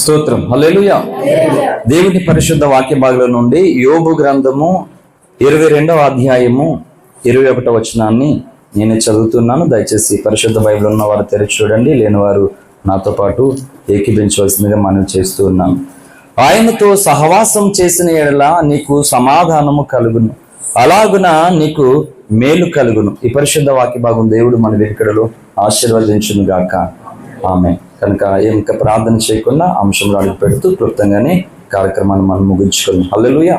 స్తోత్రం. హల్లెలూయా. దేవుని పరిశుద్ధ వాక్య భాగంలో నుండి యోబు గ్రంథము 22వ అధ్యాయము 21వ వచనాన్ని నేను చదువుతున్నాను. దయచేసి పరిశుద్ధ బైబిల్ ఉన్న వారు తెరిచి చూడండి, లేని వారు నాతో పాటు ఏకీభించవలసిందిగా మనం చేస్తూ ఉన్నాం. ఆయనతో సహవాసం చేసిన యెడల నీకు సమాధానము కలుగును, అలాగున నీకు మేలు కలుగును. ఈ పరిశుద్ధ వాక్య భాగం దేవుడు మన వెనుకడలో ఆశీర్వదించును గాక. ఆమె కనుక ఇంకా ప్రార్థన చేయకుండా అంశంలో అడుగు పెడుతూ క్లుప్తంగానే కార్యక్రమాన్ని మనం ముగించుకున్నాం. హల్లెలూయా.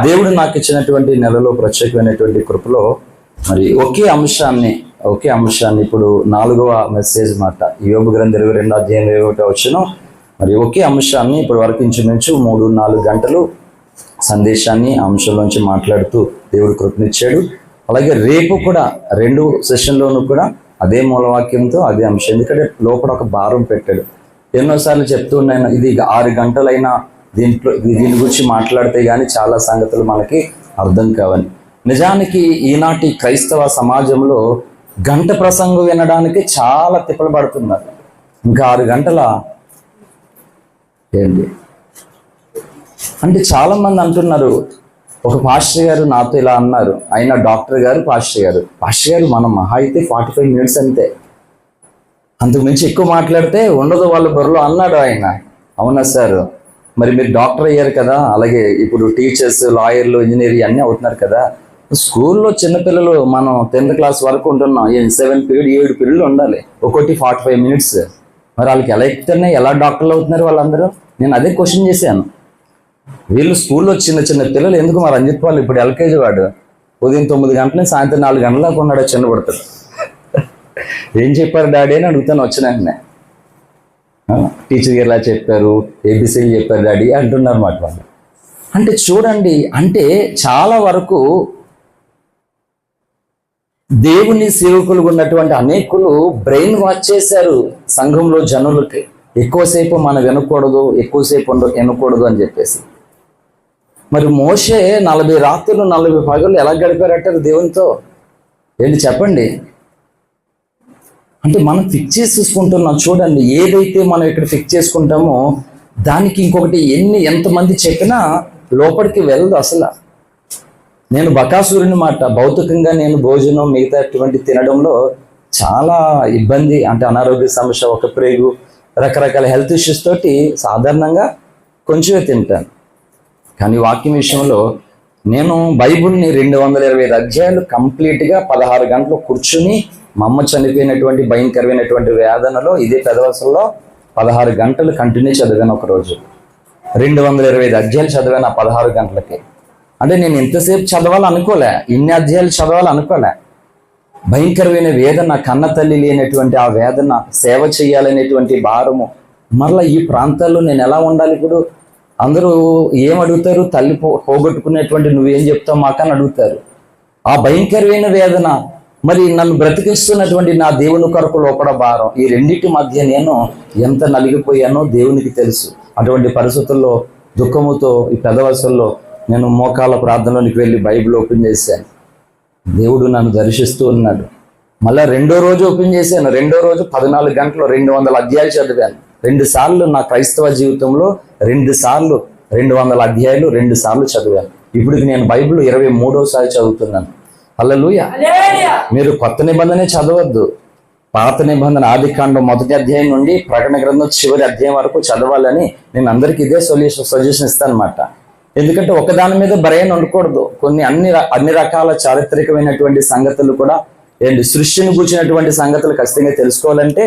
దేవుడు నాకు ఇచ్చినటువంటి నెలలో ప్రత్యేకమైనటువంటి కృపలో మరి ఒకే అంశాన్ని ఇప్పుడు 4వ మెసేజ్ మాట యోబు గ్రంథం 22వ అధ్యాయం 21వ వచనం. మరి ఒకే అంశాన్ని ఇప్పుడు వరకు ఇంచుమించు 3-4 గంటలు సందేశాన్ని అంశంలోంచి మాట్లాడుతూ దేవుడు కృపనిచ్చాడు. అలాగే రేపు కూడా 2 సెషన్లోనూ కూడా అదే మూలవాక్యంతో అదే అంశం, ఎందుకంటే లోపల ఒక భారం పెట్టాడు. ఎన్నోసార్లు చెప్తూ ఉన్నాను, ఇది 6 గంటలైనా దీని గురించి మాట్లాడితే కానీ చాలా సంగతులు మనకి అర్థం కావని. నిజానికి ఈనాటి క్రైస్తవ సమాజంలో గంట ప్రసంగం వినడానికి చాలా తిప్పలు పడుతున్నారు. ఇంకా 6 గంటల ఏంటి అంటే చాలా మంది అంటున్నారు. ఒక పాస్టర్ గారు నాతో ఇలా అన్నారు, ఆయన డాక్టర్ గారు పాస్టర్ గారు మనం మహా అయితే 45 మినిట్స్ అంతే, అంతకు మించి ఎక్కువ మాట్లాడితే ఉండదు వాళ్ళ బుర్రలో అన్నాడు ఆయన. అవునా సార్, మరి మీరు డాక్టర్ అయ్యారు కదా, అలాగే ఇప్పుడు టీచర్స్, లాయర్లు, ఇంజనీర్ అన్నీ అవుతున్నారు కదా. స్కూల్లో చిన్నపిల్లలు మనం 10th క్లాస్ వరకు ఉంటున్నాం, 7 పీరియడ్ 7 పీరియడ్లు ఉండాలి, ఒక్కొక్కటి 45 మినిట్స్. మరి వాళ్ళకి ఎలా ఎక్కుతున్నాయి, ఎలా డాక్టర్లు అవుతున్నారు వాళ్ళందరూ? నేను అదే క్వశ్చన్ చేశాను. వీళ్ళు స్కూల్లో చిన్న పిల్లలు ఎందుకు? మరి రంజిత్ వాళ్ళు ఇప్పుడు ఎల్కేజీ వాడు ఉదయం 9 గంటల నుంచి సాయంత్రం 4 గంటల దాకా ఉన్నాడు, చిన్నపడతాడు. ఏం చెప్పారు డాడీ అని అడుగుతాను వచ్చిన వెంటనే. టీచర్ ఎలా చెప్పారు, ఏబిసిలు చెప్పారు డాడీ అంటున్నారు మాట వాళ్ళు. అంటే చూడండి, అంటే చాలా వరకు దేవుని సేవకులు ఉన్నటువంటి అనేకులు బ్రెయిన్ వాష్ చేశారు సంఘంలో జనులకి. ఎక్కువసేపు మనం వినకూడదు, ఎక్కువసేపు వినకూడదు అని చెప్పేసి. మరి మోషే 40 రాత్రులు 40 పగలు ఎలా గడిపారంటారు దేవునితో? ఏంటి చెప్పండి. అంటే మనం ఫిక్స్ చేసి చూసుకుంటున్నాం. చూడండి, ఏదైతే మనం ఇక్కడ ఫిక్స్ చేసుకుంటామో దానికి ఇంకొకటి ఎంతమంది చెప్పినా లోపలికి వెళ్ళదు అసలు. నేను బకాసురుని మాట, భౌతికంగా నేను భోజనం మిగతా అటువంటి తినడంలో చాలా ఇబ్బంది, అంటే అనారోగ్య సమస్య, ఒక ప్రేగు, రకరకాల హెల్త్ ఇష్యూస్ తోటి సాధారణంగా కొంచెమే తింటాను. కానీ వాక్యం విషయంలో నేను బైబుల్ని 225 అధ్యాయాలు కంప్లీట్గా 16 గంటలు కూర్చుని, మా అమ్మ చనిపోయినటువంటి భయంకరమైనటువంటి వేదనలో ఇదే పెదవసల్లో 16 గంటలు కంటిన్యూ చదివాను. ఒకరోజు 225 అధ్యాయాలు చదివాను ఆ 16 గంటలకి. అంటే నేను ఎంతసేపు చదవాలనుకోలే, ఇన్ని అధ్యాయాలు చదవాలనుకోలే. భయంకరమైన వేదన, కన్న తల్లి లేనటువంటి ఆ వేదన, సేవ చేయాలనేటువంటి భారము. మరలా ఈ ప్రాంతాల్లో నేను ఎలా ఉండాలి? ఇప్పుడు అందరూ ఏం అడుగుతారు? తల్లి పోగొట్టుకునేటువంటి నువ్వేం చెప్తావు మాకని అడుగుతారు. ఆ భయంకరమైన వేదన, మరి నన్ను బ్రతికిస్తున్నటువంటి నా దేవుని కొరకు లోపల భారం, ఈ రెండింటి మధ్య నేను ఎంత నలిగిపోయానో దేవునికి తెలుసు. అటువంటి పరిస్థితుల్లో దుఃఖముతో ఈ పెదవసల్లో నేను మోకాల ప్రార్థనలోనికి వెళ్ళి బైబిల్ ఓపెన్ చేశాను. దేవుడు నన్ను దర్శిస్తూ ఉన్నాడు. మళ్ళీ 2వ రోజు ఓపెన్ చేశాను. 2వ రోజు 14 గంటలు 200 అధ్యాయాలు చదివాను. 2 సార్లు నా క్రైస్తవ జీవితంలో 2 సార్లు 200 అధ్యాయాలు 2 సార్లు చదివాను. ఇప్పటికి నేను బైబిల్ 23వసారి చదువుతున్నాను. హల్లెలూయా. మీరు కొత్త నిబంధనే చదవద్దు, పాత నిబంధన ఆదికాండం 1వ అధ్యాయం నుండి ప్రకటన గ్రంథం చివరి అధ్యాయం వరకు చదవాలని నేను అందరికీ ఇదే సజెషన్ ఇస్తాను అన్నమాట. ఎందుకంటే ఒకదాని మీద బ్రెయిన్ ఉండకూడదు. కొన్ని అన్ని రకాల చారిత్రకమైనటువంటి సంగతులు కూడా సృష్టిని కూర్చున్నటువంటి సంగతులు ఖచ్చితంగా తెలుసుకోవాలంటే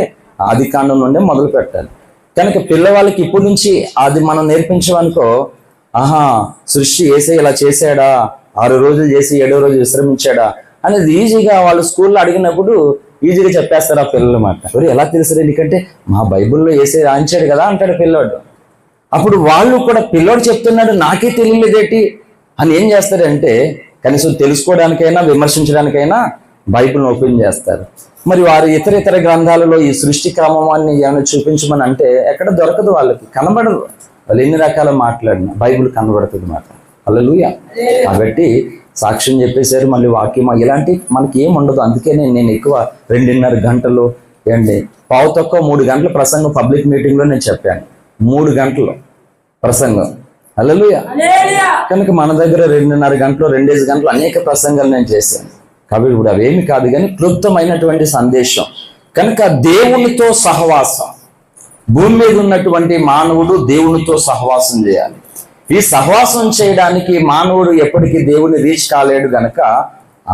ఆదికాండం నుండి మొదలు పెట్టాలి. కనుక పిల్లవాళ్ళకి ఇప్పటి నుంచి అది మనం నేర్పించమనుకో, సృష్టి యేసయ్య ఇలా చేశాడా, 6 రోజులు చేసి 7వ రోజు విశ్రమించాడా అనేది ఈజీగా వాళ్ళు స్కూల్లో అడిగినప్పుడు ఈజీగా చెప్పేస్తారు ఆ పిల్లలు మాట. ఎలా తెలుసు? ఎందుకంటే మా బైబిల్లో యేసయ్య రాయించాడు కదా అంటాడు పిల్లోడు. అప్పుడు వాళ్ళు కూడా పిల్లోడు చెప్తున్నాడు నాకే తెలియలేదేటి అని ఏం చేస్తారంటే కనీసం తెలుసుకోవడానికైనా విమర్శించడానికైనా బైబిల్ని ఓపెన్ చేస్తారు. మరి వారు ఇతర గ్రంథాలలో ఈ సృష్టి క్రమాన్ని ఏమైనా చూపించమని అంటే ఎక్కడ దొరకదు, వాళ్ళకి కనబడదు. వాళ్ళు ఎన్ని రకాల మాట్లాడినా బైబిల్ కనబడుతుంది మాట. హల్లెలూయా. కాబట్టి సాక్ష్యం చెప్పేశారు, మళ్ళీ వాక్యం ఇలాంటి మనకి ఏం ఉండదు. అందుకే నేను ఎక్కువ 2.5 గంటలు 2:15 3 గంటల ప్రసంగం పబ్లిక్ మీటింగ్లో నేను చెప్పాను. 3 గంటలు ప్రసంగం. హల్లెలూయా. కనుక మన దగ్గర 2.5 గంటలు 2 గంటలు అనేక ప్రసంగాలు నేను చేశాను. కాబట్టి ఇప్పుడు అవేమి కాదు, కానీ క్లుప్తమైనటువంటి సందేశం. కనుక దేవునితో సహవాసం, భూమి మీద ఉన్నటువంటి మానవుడు దేవునితో సహవాసం చేయాలి. ఈ సహవాసం చేయడానికి మానవుడు ఎప్పటికీ దేవుని రీచ్ కాలేడు గనక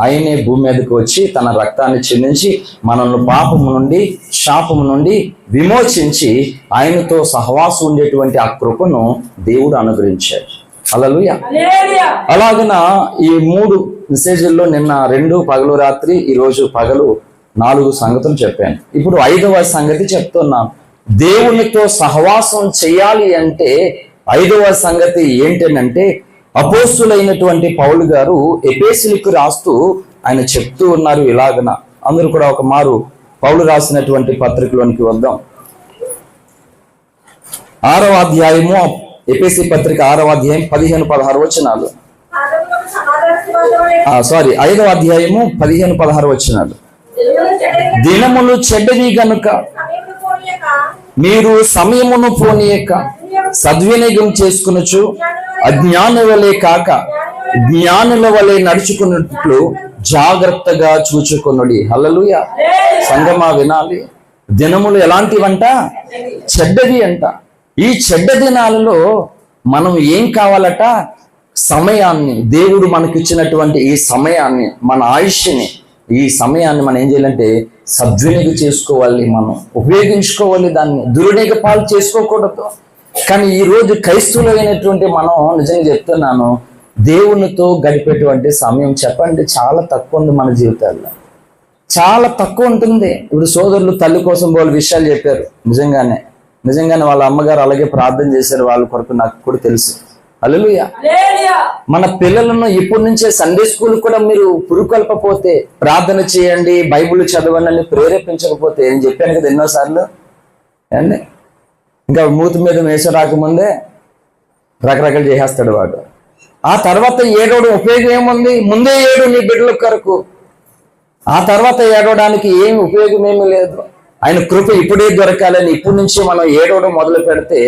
ఆయనే భూమి మీదకి వచ్చి తన రక్తాన్ని చిందించి మనల్ని పాపము నుండి శాపము నుండి విమోచించి ఆయనతో సహవాసం ఉండేటువంటి ఆ కృపను దేవుడు అనుగ్రహించాడు. హల్లెలూయా. అలాగన ఈ 3 మెసేజ్ల్లో నిన్న 2 పగలు రాత్రి, ఈరోజు పగలు 4 సంగతులు చెప్పాను. ఇప్పుడు 5వ సంగతి చెప్తున్నాను. దేవునితో సహవాసం చేయాలి అంటే 5వ సంగతి ఏంటంటే, అపోస్తులైనటువంటి పౌలు గారు ఎఫెసీయులకు రాస్తూ ఆయన చెప్తూ ఉన్నారు ఇలాగన. అందరూ కూడా ఒక మారు పౌలు రాసినటువంటి పత్రికలోనికి వద్దాం. 6వ అధ్యాయము, ఎఫెసీ పత్రిక 6వ అధ్యాయం 15-16 వచనాలు. 5వ అధ్యాయము 15-16 వచనాలు. దినములు చెడ్డవి గనుక మీరు సమయమును పోనీయక సద్వినియోగం చేసుకొనుచు అజ్ఞానుల వలె కాక జ్ఞానుల వలె నడుచుకున్నట్లు జాగ్రత్తగా చూచుకొనుడి. హల్లెలూయా. సంగమా వినాలి. దినములు ఎలాంటివంట? చెడ్డవి అంట. ఈ చెడ్డ దినాలలో మనం ఏం కావాలట? సమయాన్ని, దేవుడు మనకిచ్చినటువంటి ఈ సమయాన్ని, మన ఆయుష్ని, ఈ సమయాన్ని మనం ఏం చేయాలంటే సద్వినియోగం చేసుకోవాలి, మనం ఉపయోగించుకోవాలి, దాన్ని దుర్వినియోగ పాలు చేసుకోకూడదు. కానీ ఈరోజు క్రైస్తవులైనటువంటి మనం నిజంగా చెప్తున్నాను, దేవునితో గడిపేటువంటి సమయం చెప్పండి చాలా తక్కువ ఉంది. మన జీవితాల్లో చాలా తక్కువ ఉంటుంది. ఇప్పుడు సోదరులు తల్లి కోసం వాళ్ళ విషయాలు చెప్పారు. నిజంగానే వాళ్ళ అమ్మగారు అలాగే ప్రార్థన చేశారు వాళ్ళ కొరకు, నాకు కూడా తెలుసు. హల్లెలూయా. మన పిల్లలను ఇప్పటి నుంచే సండే స్కూల్ కూడా మీరు పురుకొల్పపోతే, ప్రార్థన చేయండి, బైబిల్ చదవండి అని ప్రేరేపించకపోతే, నేను చెప్పాను కదా ఎన్నోసార్లు అండి, ఇంకా మూతి మీద మేష రాకముందే రకరకాలు చేసేస్తాడు వాడు. ఆ తర్వాత ఏడవడం ఉపయోగం ఏముంది? ముందే ఏడు నీ బిడ్డల కొరకు. ఆ తర్వాత ఏడవడానికి ఏమి ఉపయోగం ఏమీ లేదు. ఆయన కృప ఇప్పుడే దొరకాలని ఇప్పటి నుంచి మనం ఏడవడం మొదలు పెడితే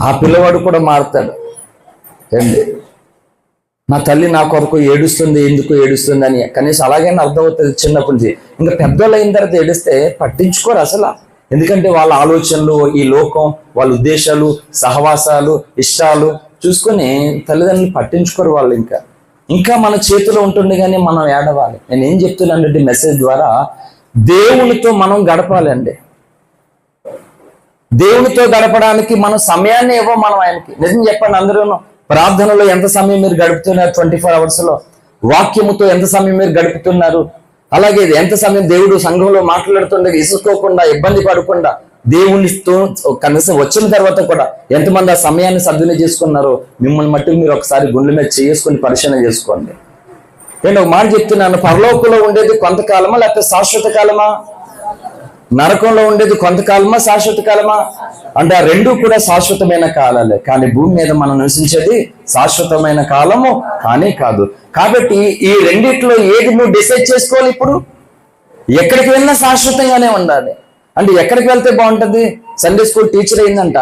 ఆ పిల్లవాడు కూడా మారుతాడు. ఏంటి, నా తల్లి నా కొరకు ఏడుస్తుంది, ఎందుకు ఏడుస్తుంది అని కనీసం అలాగైనా అర్థమవుతుంది చిన్నప్పటి నుంచి. ఇంకా పెద్దోళ్ళు అయిన తర్వాత ఏడిస్తే పట్టించుకోరు అసలు. ఎందుకంటే వాళ్ళ ఆలోచనలు, ఈ లోకం, వాళ్ళ ఉద్దేశాలు, సహవాసాలు, ఇష్టాలు చూసుకొని తల్లిదండ్రులు పట్టించుకోరు వాళ్ళు. ఇంకా మన చేతిలో ఉంటుంది కానీ మనం ఏడవాలి. నేను ఏం చెప్తున్నానంటే మెసేజ్ ద్వారా దేవునితో మనం గడపాలండి. దేవునితో గడపడానికి మనం సమయాన్ని ఇవ్వం మనం ఆయనకి. నిజం చెప్పండి, అందరూ ప్రార్థనలో ఎంత సమయం మీరు గడుపుతున్నారు? 24 అవర్స్లో వాక్యముతో ఎంత సమయం మీరు గడుపుతున్నారు? అలాగే ఎంత సమయం దేవుడు సంఘంలో మాట్లాడుతుండగా ఇసుకోకుండా, ఇబ్బంది పడకుండా, దేవునితో కనీసం వచ్చిన తర్వాత కూడా ఎంతమంది ఆ సమయాన్ని సద్వినియోగం చేసుకున్నారో మిమ్మల్ని మట్టుకు మీరు ఒకసారి గుండెల మీద చేసుకొని పరిశీలన చేసుకోండి. నేను ఒక మాట చెప్తున్నాను, పరలోకంలో ఉండేది కొంతకాలమా లేకపోతే శాశ్వత కాలమా? నరకంలో ఉండేది కొంతకాలమా శాశ్వత కాలమా? అంటే ఆ రెండు కూడా శాశ్వతమైన కాలాలే. కానీ భూమి మీద మనం నివసించేది శాశ్వతమైన కాలము కానీ కాదు. కాబట్టి ఈ రెండిట్లో ఏది నువ్వు డిసైడ్ చేసుకోవాలి. ఇప్పుడు ఎక్కడికి వెళ్ళినా శాశ్వతంగానే ఉండాలి. అంటే ఎక్కడికి వెళ్తే బాగుంటుంది? సండే స్కూల్ టీచర్ అయిందంట,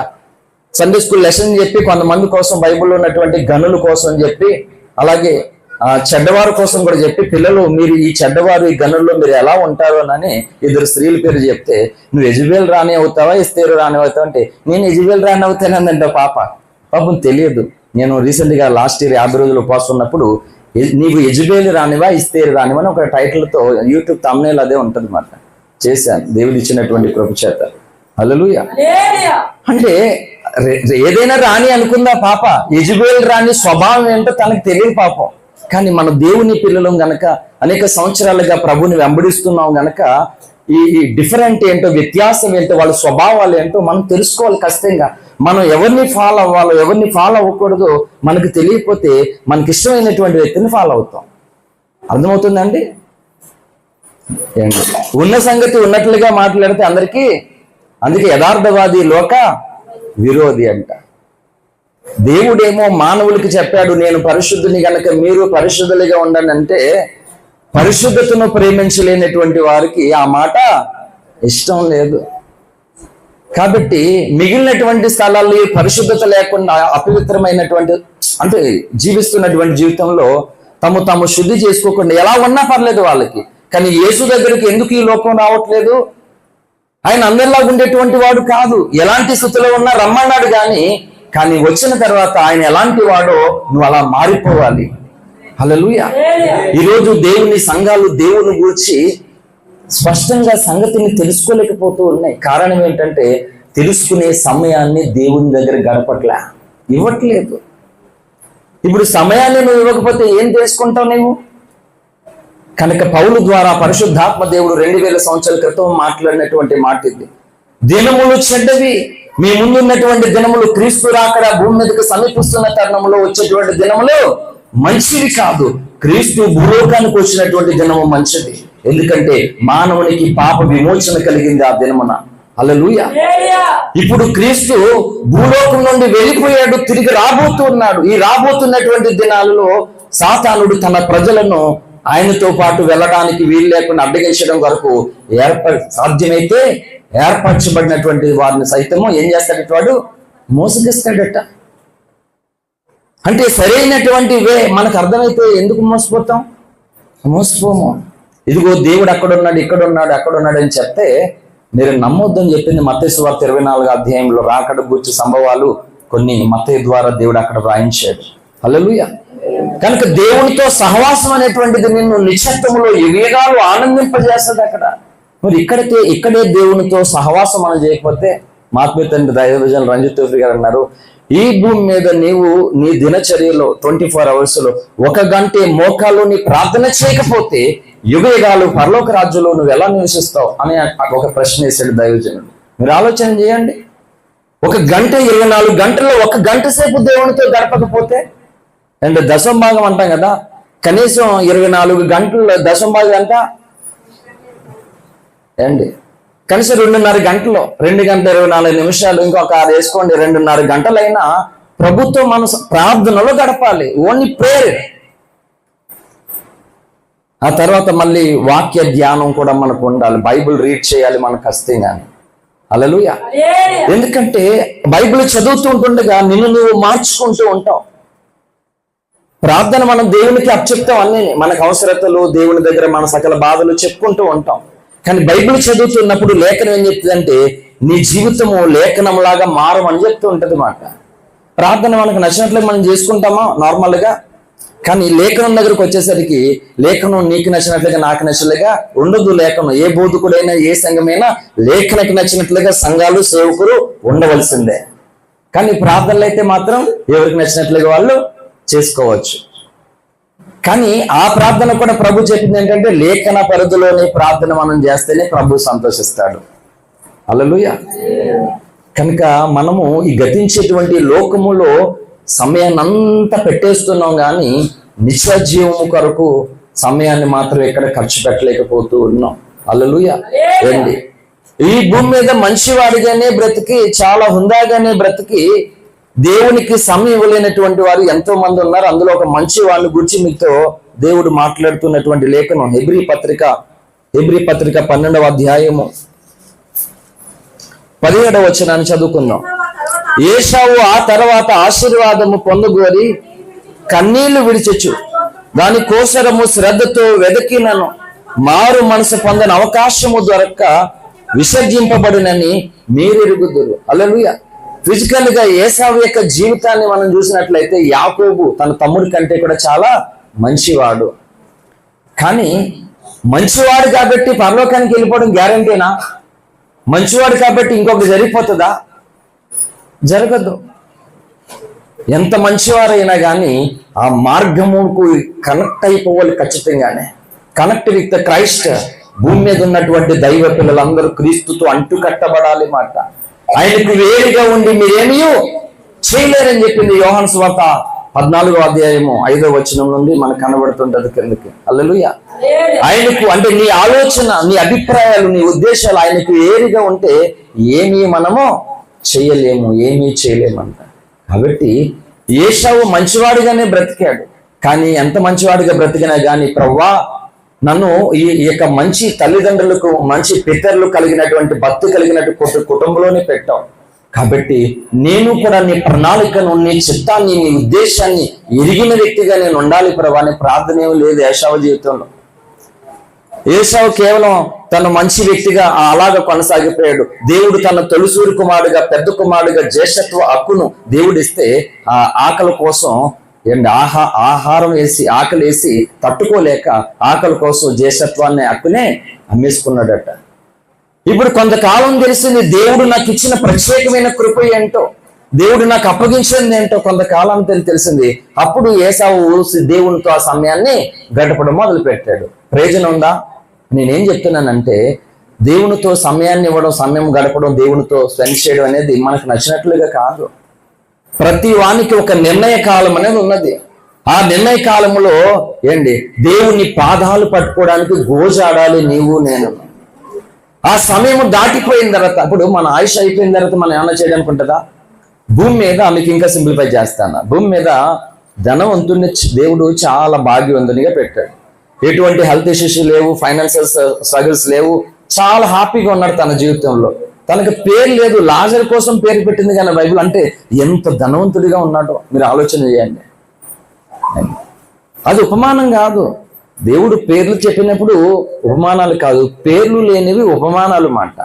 సండే స్కూల్ లెసన్ చెప్పి కొంతమంది కోసం, బైబిల్లో ఉన్నటువంటి గనుల కోసం చెప్పి, అలాగే చెడ్డవారి కోసం కూడా చెప్పి, పిల్లలు మీరు ఈ చెడ్డవారు ఈ గనుల్లో మీరు ఎలా ఉంటారు అని 2 స్త్రీల పేరు చెప్తే, నువ్వు యెజబెల్ రాణి అవుతావా ఎస్తేరు రాణి అవుతావా అంటే, నేను యెజబెల్ రాణి అవుతానందంట. పాపం తెలియదు. నేను రీసెంట్గా లాస్ట్ ఇయర్ 50 రోజులు ఉపవాసం ఉన్నప్పుడు, నీవు యెజబెల్ రానివా ఇస్తేరు రానివా అని ఒక టైటిల్తో యూట్యూబ్ థంబ్నెయిల్ అదే ఉంటుంది అన్నమాట. చేశాను దేవుడు ఇచ్చినటువంటి కృప చేత. హల్లెలూయా. అంటే ఏదైనా రాణి అనుకుందా పాప, యెజబెల్ రాణి స్వభావం ఏంటో తనకు తెలియదు పాపం. కానీ మన దేవుని పిల్లలం గనక, అనేక సంవత్సరాలుగా ప్రభుని వెంబడిస్తున్నాం గనక ఈ డిఫరెంట్ ఏంటో, వ్యత్యాసం ఏంటో, వాళ్ళ స్వభావాలు ఏంటో మనం తెలుసుకోవాలి ఖచ్చితంగా. మనం ఎవరిని ఫాలో అవ్వాలో, ఎవరిని ఫాలో అవ్వకూడదో మనకు తెలియకపోతే మనకి ఇష్టమైనటువంటి వ్యక్తిని ఫాలో అవుతాం. అర్థమవుతుందండి? ఉన్న సంగతి ఉన్నట్లుగా మాట్లాడితే అందరికీ, అందుకే యథార్థవాది లోక విరోధి అంట. దేవుడేమో మానవులకి చెప్పాడు, నేను పరిశుద్ధుని గనక మీరు పరిశుద్ధులుగా ఉండండి అంటే, పరిశుద్ధతను ప్రేమించలేనటువంటి వారికి ఆ మాట ఇష్టం లేదు. కాబట్టి మిగిలినటువంటి స్థలాల్లో పరిశుద్ధత లేకుండా అపవిత్రమైనటువంటి అంటే జీవిస్తున్నటువంటి జీవితంలో తాము శుద్ధి చేసుకోకుండా ఎలా ఉన్నా పర్లేదు వాళ్ళకి. కానీ యేసు దగ్గరికి ఎందుకు ఈ లోకం రావట్లేదు? ఆయన అందరిలా ఉండేటువంటి వాడు కాదు. ఎలాంటి స్థితిలో ఉన్నా రమ్మన్నాడు కానీ వచ్చిన తర్వాత ఆయన ఎలాంటి వాడో నువ్వు అలా మారిపోవాలి. హల్లెలూయా. ఈరోజు దేవుని సంఘాలు దేవుని గురించి స్పష్టంగా సంగతిని తెలుసుకోలేకపోతూ ఉన్నాయి. కారణం ఏంటంటే తెలుసుకునే సమయాన్ని దేవుని దగ్గర గడపట్లే, ఇవ్వట్లేదు. ఇప్పుడు సమయాన్ని నువ్వు ఇవ్వకపోతే ఏం తెలుసుకుంటావు నువ్వు? కనుక పౌలు ద్వారా పరిశుద్ధాత్మ దేవుడు 2000 సంవత్సరాల క్రితం మాట్లాడినటువంటి మాట ఇది. దినములు చెడ్డవి, మీ ముందున్నటువంటి దినములు క్రీస్తు రాకడ భూమి మీదకి సమీపిస్తున్న తరుణంలో వచ్చేటువంటి దినములు మంచివి కాదు. క్రీస్తు భూలోకానికి వచ్చినటువంటి దినము మంచిది. ఎందుకంటే మానవునికి పాప విమోచన కలిగింది ఆ దినమున. హల్లెలూయా. ఇప్పుడు క్రీస్తు భూలోకం నుండి వెళ్ళిపోయాడు, తిరిగి రాబోతున్నాడు. ఈ రాబోతున్నటువంటి దినాలలో సాతానుడు తన ప్రజలను ఆయనతో పాటు వెళ్ళడానికి వీలు లేకుండా అడ్డగించడం వరకు సాధ్యమైతే ఏర్పరచబడినటువంటి వారిని సైతము ఏం చేస్తాడట? వాడు మోసగిస్తాడట. అంటే సరైనటువంటి మనకు అర్థమైతే ఎందుకు మోసపోతాం? మోసపోము. ఇదిగో దేవుడు అక్కడున్నాడు, ఇక్కడున్నాడు, అక్కడున్నాడు అని చెప్తే మీరు నమ్మొద్దని చెప్పింది మత్తయి సువార్త 24వ అధ్యాయంలో రాకడ గురించి సంభవాలు కొన్ని మత్తయి ద్వారా దేవుడు అక్కడ వ్రాయించాడు. హల్లెలూయా. కనుక దేవునితో సహవాసం అనేటువంటిది నిన్ను నిశ్శబ్దములో యుగాలు ఆనందింపజేస్తుంది అక్కడ. మరి ఇక్కడే దేవునితో సహవాసం మనం చేయకపోతే, మాత్మీయ తండ్రి దైవజన రంజిత్ తోఫీ గారు అన్నారు, ఈ భూమి మీద నీవు నీ దినచర్యలో 24 hours లో 1 గంట మోకాలు నీ ప్రార్థన చేయకపోతే యుగాలు పరలోక రాజ్యంలో నువ్వు ఎలా నివసిస్తావు అని ఒక ప్రశ్న వేశాడు దైవజనుడు. మీరు ఆలోచన చేయండి. 1 గంట 24 గంటల్లో 1 గంట సేపు దేవునితో గడపకపోతే, అండ్ దశంభాగం అంటాం కదా, కనీసం 24 గంటల్లో దశంభాగం ఎంత అండి? కనీసం 2.5 గంటలు, 2 గంటల 24 నిమిషాలు, ఇంకొక 6 వేసుకోండి, 2.5 గంటలైనా ప్రభుత్వం మన ప్రార్థనలో గడపాలి. Only prayer. ఆ తర్వాత మళ్ళీ వాక్య ధ్యానం కూడా మనకు ఉండాలి. బైబిల్ రీడ్ చేయాలి మనకు ఖచ్చితంగానే. హల్లెలూయా. ఎందుకంటే బైబిల్ చదువుతూ ఉంటుండగా నిన్ను నువ్వు మార్చుకుంటూ ఉంటావు. ప్రార్థన మనం దేవునికి అప్పచెప్తాం, అన్నీ మనకు అవసరతలు, దేవుని దగ్గర మన సకల బాధలు చెప్పుకుంటూ ఉంటాం. కానీ బైబిల్ చదువుతున్నప్పుడు లేఖనం ఏం చెప్తుందంటే నీ జీవితము లేఖనం లాగా మారమని చెప్తూ ఉంటుంది మాట. ప్రార్థన మనకు నచ్చినట్లుగా మనం చేసుకుంటామా నార్మల్గా, కానీ లేఖనం దగ్గరకు వచ్చేసరికి లేఖనం నీకు నచ్చినట్లుగా నాకు నచ్చినట్లుగా ఉండదు. లేఖనం ఏ బోధకుడైనా ఏ సంఘమైనా లేఖనకి నచ్చినట్లుగా సంఘాలు సేవకులు ఉండవలసిందే. కానీ ప్రార్థనలు అయితే మాత్రం ఎవరికి నచ్చినట్లుగా వాళ్ళు చేసుకోవచ్చు. కానీ ఆ ప్రార్థన కూడా ప్రభు చెప్పింది ఏంటంటే లేఖన పరిధిలోని ప్రార్థన మనం చేస్తేనే ప్రభు సంతోషిస్తాడు. హల్లెలూయా. కనుక మనము ఈ గతించేటువంటి లోకములో సమయాన్ని అంతా పెట్టేస్తున్నాం, కానీ నిత్యజీవము కొరకు సమయాన్ని మాత్రం ఎక్కడ ఖర్చు పెట్టలేకపోతూ ఉన్నాం. హల్లెలూయా. ఏంటి ఈ భూమి మీద మంచివాడిగానే బ్రతికి, చాలా హుందాగానే బ్రతికి దేవునికి సమయం ఇవ్వలేనటువంటి వారు ఎంతో మంది ఉన్నారు. అందులో ఒక మంచి వాళ్ళని గురించి మీతో దేవుడు మాట్లాడుతున్నటువంటి లేఖనం హెబ్రీ పత్రిక 12వ అధ్యాయము 17వ వచనాన్ని చదువుకుందాం. ఏశావు ఆ తర్వాత ఆశీర్వాదము పొందగోరి కన్నీళ్లు విడిచెచ్చు, దాని కోసరము శ్రద్ధతో వెదకినను మారు మనసు పొందని అవకాశము దొరక్క విసర్జింపబడినని మీరెరుగుదురు. హల్లెలూయా. ఫిజికల్ గా ఏశావు యొక్క జీవితాన్ని మనం చూసినట్లయితే యాకోబు తన తమ్ముడి కంటే కూడా చాలా మంచివాడు. కానీ మంచివాడు కాబట్టి పరలోకానికి వెళ్ళిపోవడం గ్యారంటీనా? మంచివాడు కాబట్టి ఇంకొకటి జరిగిపోతుందా? జరగదు. ఎంత మంచివారైనా కానీ ఆ మార్గముకు కనెక్ట్ అయిపోవాలి ఖచ్చితంగానే. Connect with Christ. భూమి మీద ఉన్నటువంటి దైవ పిల్లలందరూ క్రీస్తుతో అంటు కట్టబడాలి మాట. ఆయనకు వేరుగా ఉండి మీరేమీ చేయలేరని చెప్పింది యోహాను సువార్త 14వ అధ్యాయము 5వ వచనం నుండి మనకు కనబడుతుంటది కిందకి. హల్లెలూయా. ఆయనకు అంటే నీ ఆలోచన, నీ అభిప్రాయాలు, నీ ఉద్దేశాలు ఆయనకు వేరుగా ఉంటే ఏమీ మనము చేయలేము, ఏమీ చేయలేమంట. కాబట్టి ఏశావు మంచివాడిగానే బ్రతికాడు. కానీ ఎంత మంచివాడిగా బ్రతికినా కానీ ప్రవ్వా నన్ను ఈ యొక్క మంచి తల్లిదండ్రులకు మంచి పితరులు కలిగినటువంటి భక్తి కలిగినటువంటి కుటుంబంలోనే పెట్టావు. కాబట్టి నేను కూడా నీ ప్రణాళికను, నీ చిత్తాన్ని, నీ ఉద్దేశాన్ని ఎరిగిన వ్యక్తిగా నేను ఉండాలి ప్రభా అని ప్రార్థన ఏమీ లేదు ఏశావు జీవితంలో. ఏశావు కేవలం తన మంచి వ్యక్తిగా అలాగ కొనసాగిపోయాడు. దేవుడు తన తొలిసూరి కుమారుడుగా, పెద్ద కుమారుడుగా జ్యేష్ఠత్వ హక్కును దేవుడిస్తే ఆ ఆకలి కోసం ఆహారం వేసి ఆకలి వేసి తట్టుకోలేక ఆకలి కోసం జ్యేష్ఠత్వాన్ని హక్కునే అమ్మేసుకున్నాడట. ఇప్పుడు కొంతకాలం తెలిసింది దేవుడు నాకు ఇచ్చిన ప్రత్యేకమైన కృప ఏంటో, దేవుడు నాకు అప్పగించింది ఏంటో కొంతకాలం తెలిసింది. అప్పుడు ఏశావు దేవునితో ఆ సమయాన్ని గడపడం మొదలు పెట్టాడు. ప్రయోజనం ఉందా? నేనేం చెప్తున్నానంటే, దేవునితో సమయాన్ని ఇవ్వడం, సమయం గడపడం, దేవునితో స్పెండ్ చేయడం అనేది మనకు నచ్చినట్లుగా కాదు. ప్రతి వానికి ఒక నిర్ణయ కాలం అనేది ఉన్నది. ఆ నిర్ణయ కాలంలో దేవుని పాదాలు పట్టుకోవడానికి గోజాడాలి నీవు నేను. ఆ సమయం దాటిపోయిన తర్వాత, అప్పుడు మన ఆయుష్ అయిపోయిన తర్వాత మనం ఏమైనా చేయడానికి ఉంటుందా? భూమి మీద మీకు ఇంకా సింప్లిఫై చేస్తాను, భూమి మీద ధనవంతుడిని దేవుడు చాలా భాగ్యవంతునిగా పెట్టాడు. ఎటువంటి హెల్త్ ఇష్యూస్ లేవు, ఫైనాన్షియల్ స్ట్రగుల్స్ లేవు, చాలా హ్యాపీగా ఉన్నాడు తన జీవితంలో. తనకు పేరు లేదు, లాజర్ కోసం పేరు పెట్టింది కానీ బైబిల్. అంటే ఎంత ధనవంతుడిగా ఉన్నాడో మీరు ఆలోచన చేయండి. అది ఉపమానం కాదు. దేవుడు పేర్లు చెప్పినప్పుడు ఉపమానాలు కాదు, పేర్లు లేనివి ఉపమానాలు మాట.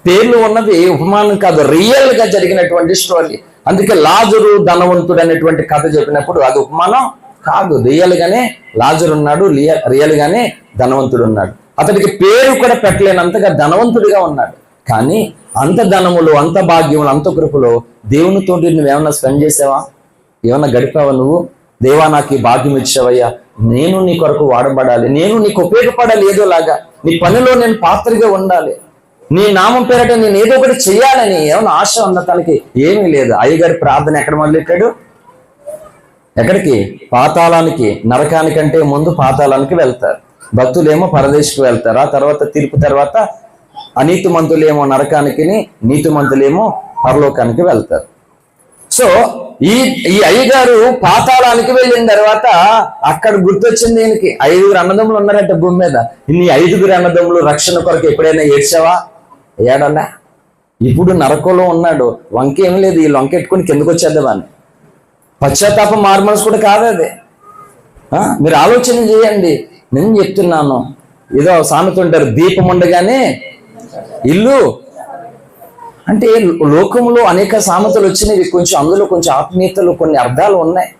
పేర్లు ఉన్నది ఉపమానం కాదు, రియల్ గా జరిగినటువంటి స్టోరీ. అందుకే లాజరు ధనవంతుడు అనేటువంటి కథ చెప్పినప్పుడు అది ఉపమానం కాదు, రియల్ గానే లాజరు ఉన్నాడు, రియల్ గానే ధనవంతుడు ఉన్నాడు. అతడికి పేరు కూడా పెట్టలేనంతగా ధనవంతుడిగా ఉన్నాడు. కానీ అంత ధనములు, అంత భాగ్యములు, అంత కృపలో దేవునితోటి నువ్వేమన్నా స్పెండ్ చేసావా? ఏమన్నా గడిపావా నువ్వు? దేవా నాకు ఈ భాగ్యం ఇచ్చావయ్యా, నేను నీ కొరకు వాడబడాలి, నేను నీకు ఉపయోగపడాలి, ఏదోలాగా నీ పనిలో నేను పాత్రగా ఉండాలి, నీ నామం పేరట నేను ఏదో ఒకటి చెయ్యాలని ఏమన్నా ఆశ ఉన్న తనకి ఏమీ లేదు. అయ్యగారి ప్రార్థన ఎక్కడ మొదలెట్టాడు? ఎక్కడికి? పాతాళానికి. నరకానికంటే ముందు పాతాళానికి వెళ్తారు. భక్తులేమో పరదేశకు వెళ్తారు. ఆ తర్వాత తీర్పు తర్వాత అనీతిమంతులేమో నరకానికి, నీతిమంతులేమో పరలోకానికి వెళ్తారు. సో ఈ అయ్యగారు పాతాళానికి వెళ్ళిన తర్వాత అక్కడ గుర్తొచ్చింది ఈయనకి, 5 అన్నదమ్ములు ఉన్నారంట భూమి మీద. ఇన్ని 5 అన్నదమ్ములు రక్షణ కొరకు ఎప్పుడైనా ఏడ్చావా? ఏడలా. ఇప్పుడు నరకంలో ఉన్నాడు, వంకేం లేదు, ఈ వంకెట్టుకుని కిందకు వచ్చేద్దామని. పశ్చాత్తాపం మార్మల్స్ కూడా కాదు అది. మీరు ఆలోచన చేయండి. నేను చెప్తున్నాను, ఏదో సామెత ఉంటారు, దీపం ఉండగానే ఇల్లు. అంటే లోకంలో అనేక సామెతలు వచ్చినవి, కొంచెం అందులో కొంచెం ఆత్మీయతలు, కొన్ని అర్థాలు ఉన్నాయి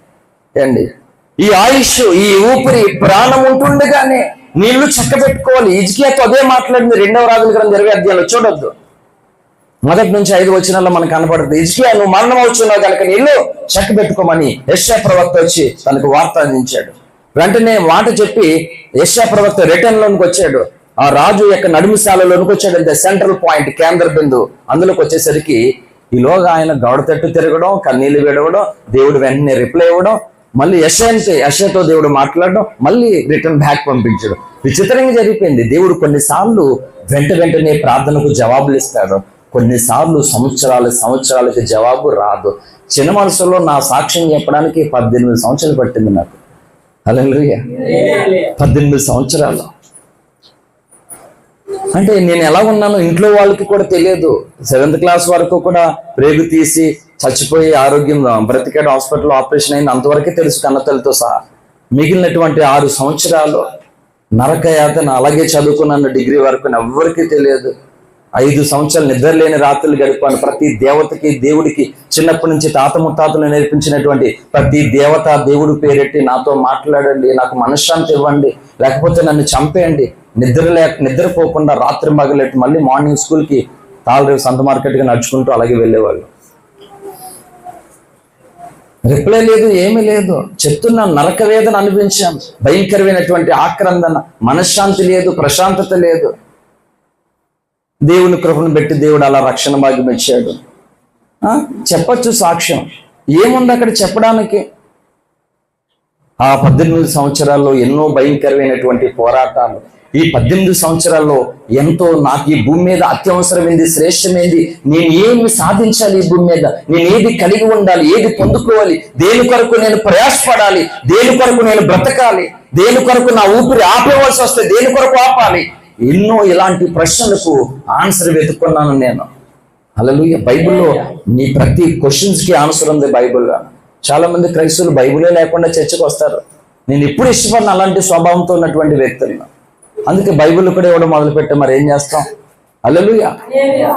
ఈ ఆయుష్, ఈ ఊపిరి, ప్రాణం ఉంటుండగానే నీళ్లు చక్కబెట్టుకోవాలి. హిజ్కియాతో అదే మాట్లాడింది 2వ రాజుల గ్రంథం 20వ అధ్యాయంలో. చూడొద్దు, 1 నుంచి 5 వచనాల్లో మనకు కనపడుతుంది. హిజ్కియా నువ్వు మరణం అవుతున్నావు కనుక నీళ్లు చక్కబెట్టుకోమని యెషయా ప్రవక్త వచ్చి తనకు వార్త అందించాడు. వెంటనే మాట చెప్పి యెషయా ప్రవక్త రిటర్న్ లోనికి వచ్చాడు. ఆ రాజు యొక్క నడుముశాలలోనికి వచ్చాడు. అంటే సెంట్రల్ పాయింట్, కేంద్ర బిందువు. అందులోకి వచ్చేసరికి ఈలోగా ఆయన గౌడ తట్టు తిరగడం, కన్నీళ్లు విడవడం, దేవుడు వెంటనే రిప్లై ఇవ్వడం, మళ్ళీ యెషయాతో దేవుడు మాట్లాడడం, మళ్ళీ రిటర్న్ బ్యాక్ పంపించడం. విచిత్రంగా జరిగిపోయింది. దేవుడు కొన్నిసార్లు వెంటనే ప్రార్థనకు జవాబులు ఇస్తాడు, కొన్నిసార్లు సంవత్సరాలకి జవాబు రాదు. చిన్న మనసులో నా సాక్ష్యం చెప్పడానికి 18 సంవత్సరాలు పట్టింది నాకు. హల్లెలూయా. 18 సంవత్సరాలు అంటే నేను ఎలా ఉన్నానో ఇంట్లో వాళ్ళకి కూడా తెలియదు. 7th క్లాస్ వరకు కూడా ప్రేగు తీసి చచ్చిపోయి ఆరోగ్యం బ్రతికాడు, హాస్పిటల్ ఆపరేషన్ అయింది, అంతవరకే తెలుసు కన్నతలతో సహా. మిగిలినటువంటి 6 సంవత్సరాలు నరకయాతన, అలాగే చదువుకున్నాను డిగ్రీ వరకు, ఎవ్వరికీ తెలియదు. 5 సంవత్సరాలు నిద్రలేని రాత్రులు గడిపాను. ప్రతి దేవతకి, దేవుడికి చిన్నప్పటి నుంచి తాత ముత్తాతలు నేర్పించినటువంటి ప్రతి దేవత, దేవుడు పేరెట్టి నాతో మాట్లాడండి, నాకు మనశ్శాంతి ఇవ్వండి, లేకపోతే నన్ను చంపేయండి. నిద్రపోకుండా రాత్రి మగలెట్టి మళ్ళీ మార్నింగ్ స్కూల్కి తాళరేవు సంత మార్కెట్గా నడుచుకుంటూ అలాగే వెళ్ళేవాళ్ళు. రిప్లై లేదు, ఏమీ లేదు. చెప్తున్నాను, నరక వేదన అనిపించాను, భయంకరమైనటువంటి ఆక్రందన, మనశ్శాంతి లేదు, ప్రశాంతత లేదు. దేవుని కృపను బట్టి దేవుడు అలా రక్షణ భాగ్యం ఇచ్చాడు. చెప్పచ్చు సాక్ష్యం, ఏముంది అక్కడ చెప్పడానికి? ఆ 18 సంవత్సరాల్లో ఎన్నో భయంకరమైనటువంటి పోరాటాలు. ఈ 18 సంవత్సరాల్లో ఎంతో నాకు ఈ భూమి మీద అత్యవసరమైంది, శ్రేష్టమైంది, నేను ఏమి సాధించాలి ఈ భూమి మీద, నేను ఏది కలిగి ఉండాలి, ఏది పొందుకోవాలి, దేని కొరకు నేను ప్రయాసపడాలి, దేని కొరకు నేను బ్రతకాలి, దేని కొరకు నా ఊపిరి ఆపేవలసి వస్తే దేని కొరకు ఆపాలి? ఎన్నో ఇలాంటి ప్రశ్నలకు ఆన్సర్ వెతుక్కున్నాను నేను. హల్లెలూయా. బైబిల్లో నీ ప్రతి క్వశ్చన్స్కి ఆన్సర్ ఉంది బైబిల్లో. చాలా మంది క్రైస్తవులు బైబిలే లేకుండా చర్చకు వస్తారు. నేను ఎప్పుడు ఇష్టపడిన అలాంటి స్వభావంతో ఉన్నటువంటి వ్యక్తులను. అందుకే బైబిల్ కూడా ఇవ్వడం మొదలుపెట్టాం. మరి ఏం చేస్తాం? హల్లెలూయా.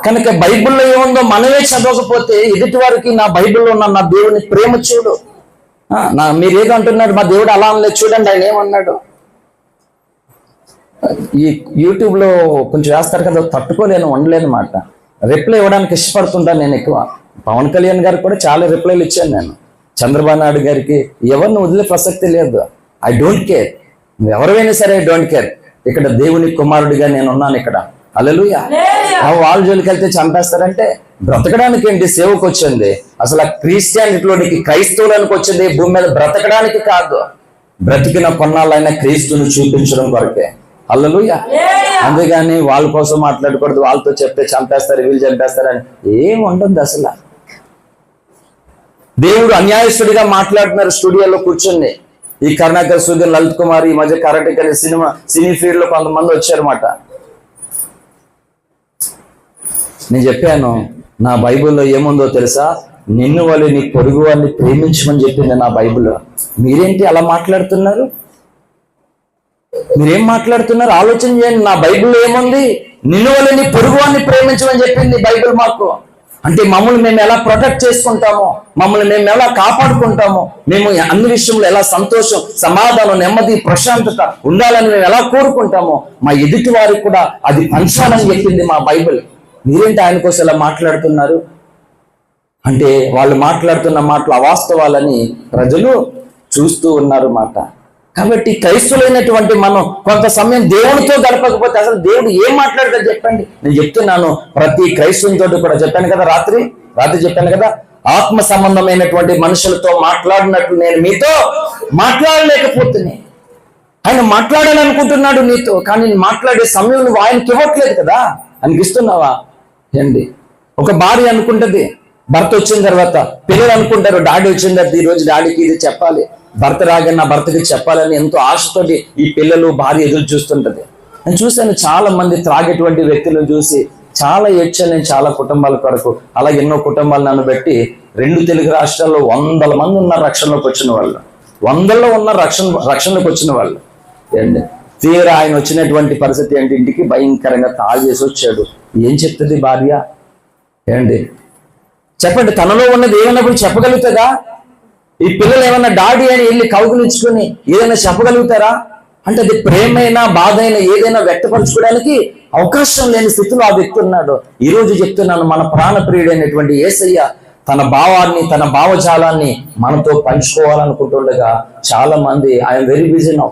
కనుక బైబిల్లో ఏముందో మనమే చదవకపోతే ఎదుటి వారికి నా బైబిల్లో ఉన్న నా దేవుని ప్రేమ చూడు. మీరు ఏదో అంటున్నారు, మా దేవుడు అలా అనలేదు, చూడండి ఆయన ఏమన్నాడు. ఈ యూట్యూబ్లో కొంచెం వేస్తారు కదా, తట్టుకోలేను, ఉండలేను మాట. రిప్లై ఇవ్వడానికి ఇష్టపడుతుంటాను నేను ఎక్కువ. పవన్ కళ్యాణ్ గారికి కూడా చాలా రిప్లైలు ఇచ్చాను నేను. చంద్రబాబు నాయుడు గారికి ఎవరిని వదిలే ప్రసక్తి లేదు. I don't care. నువ్వు ఎవరైనా సరే ఐ డోంట్ కేర్. ఇక్కడ దేవుని కుమారుడిగా నేను ఉన్నాను ఇక్కడ. హల్లెలూయా. వాళ్ళ జోలికి వెళ్తే చంపేస్తారంటే బ్రతకడానికి ఏంటి? సేవకు వచ్చింది. అసలు ఆ క్రిస్టియానిటీలోనికి, క్రైస్తవులకు వచ్చింది భూమి మీద బ్రతకడానికి కాదు. బ్రతికిన కొన్నాళ్ళైనా క్రీస్తుని చూపించడం కొరకే. హల్లెలూయా. అందుకని వాళ్ళ కోసం మాట్లాడకూడదు, వాళ్ళతో చెప్తే చంపేస్తారు, వీళ్ళు చంపేస్తారని ఏం ఉంటుంది అసలు. దేవుడు అన్యాయస్తుడిగా మాట్లాడుతున్నారు స్టూడియోలో కూర్చుని. ఈ కరుణాకర్, సూర్య, లలిత్ కుమార్, ఈ మధ్య కరాటే అనే సినీ ఫీల్డ్ లో కొంతమంది వచ్చారన్నమాట. నేను చెప్పాను, నా బైబిల్లో ఏముందో తెలుసా? నిన్ను వాళ్ళు నీ పొరుగు వారిని ప్రేమించమని చెప్పింది నా బైబిల్లో. మీరేంటి అలా మాట్లాడుతున్నారు? మీరేం మాట్లాడుతున్నారు? ఆలోచన చేయండి. నా బైబిల్లో ఏముంది? నిన్ను వాళ్ళు నీ పొరుగు వారిని ప్రేమించమని చెప్పింది బైబిల్ మాకు. అంటే మమ్మల్ని మేము ఎలా ప్రొటెక్ట్ చేసుకుంటామో, మమ్మల్ని మేము ఎలా కాపాడుకుంటామో, మేము అన్ని విషయంలో ఎలా సంతోషం, సమాధానం, నెమ్మది, ప్రశాంతత ఉండాలని మేము ఎలా కోరుకుంటామో, మా ఎదుటి వారికి కూడా అది పంచాలని చెప్పింది మా బైబిల్. మీరేంటి ఆయన కోసం ఎలా మాట్లాడుతున్నారు? అంటే వాళ్ళు మాట్లాడుతున్న మాటలు అవాస్తవాలని ప్రజలు చూస్తూ ఉన్నారు మాట. కాబట్టి క్రైస్తవులైనటువంటి మనం కొంత సమయం దేవునితో గడపకపోతే అసలు దేవుడు ఏం మాట్లాడతాడు చెప్పండి? నేను చెప్తున్నాను, ప్రతి క్రైస్తవునితో కూడా చెప్పాను కదా, రాత్రి చెప్పాను కదా, ఆత్మ సంబంధమైనటువంటి మనుషులతో మాట్లాడినట్లు నేను మీతో మాట్లాడలేకపోతున్నాను. ఆయన మాట్లాడాలనుకుంటున్నాడు నీతో, కానీ మాట్లాడే సమయం నువ్వు ఆయనకి ఇవ్వట్లేదు కదా. అనిపిస్తున్నావా ఏంటి? ఒక భార్య అనుకుంటది, భర్త వచ్చిన తర్వాత పిల్లలు అనుకుంటారు, డాడీ వచ్చిన తర్వాత ఈరోజు డాడీకి ఇది చెప్పాలి, భర్త రాగానే నా భర్తకి చెప్పాలని ఎంతో ఆశతోటి ఈ పిల్లలు, భార్య ఎదురు చూస్తుంటది. నేను చూశాను చాలా మంది త్రాగేటువంటి వ్యక్తులను చూసి చాలా ఏడ్చాను నేను, చాలా కుటుంబాల కొరకు. అలాగే ఎన్నో కుటుంబాలు నన్ను బట్టి 2 తెలుగు రాష్ట్రాల్లో 100 మంది ఉన్నారు రక్షణలోకి వచ్చిన వాళ్ళు, 100లో ఉన్నారు రక్షణలోకి వచ్చిన వాళ్ళు. ఏంటి తీరా ఆయన వచ్చినటువంటి పరిస్థితి ఏంటి? ఇంటికి భయంకరంగా తాగేసి వచ్చాడు. ఏం చెప్తుంది భార్య? ఏంటి చెప్పండి? తనలో ఉన్నది ఏమన్నప్పుడు చెప్పగలుగుతుందా? ఈ పిల్లలు ఏమన్నా డాడీ అని వెళ్ళి కౌగులించుకొని ఏదైనా చెప్పగలుగుతారా? అంటే అది ప్రేమైనా, బాధ అయినా ఏదైనా వ్యక్తపరచుకోవడానికి అవకాశం లేని స్థితిలో ఆ వ్యక్తి ఉన్నాడు. ఈ రోజు చెప్తున్నాను, మన ప్రాణప్రియుడైనటువంటి యేసయ్య తన భావాన్ని, తన భావజాలాన్ని మనతో పంచుకోవాలనుకుంటుండగా చాలా మంది ఐఎమ్ వెరీ బిజీ నౌ,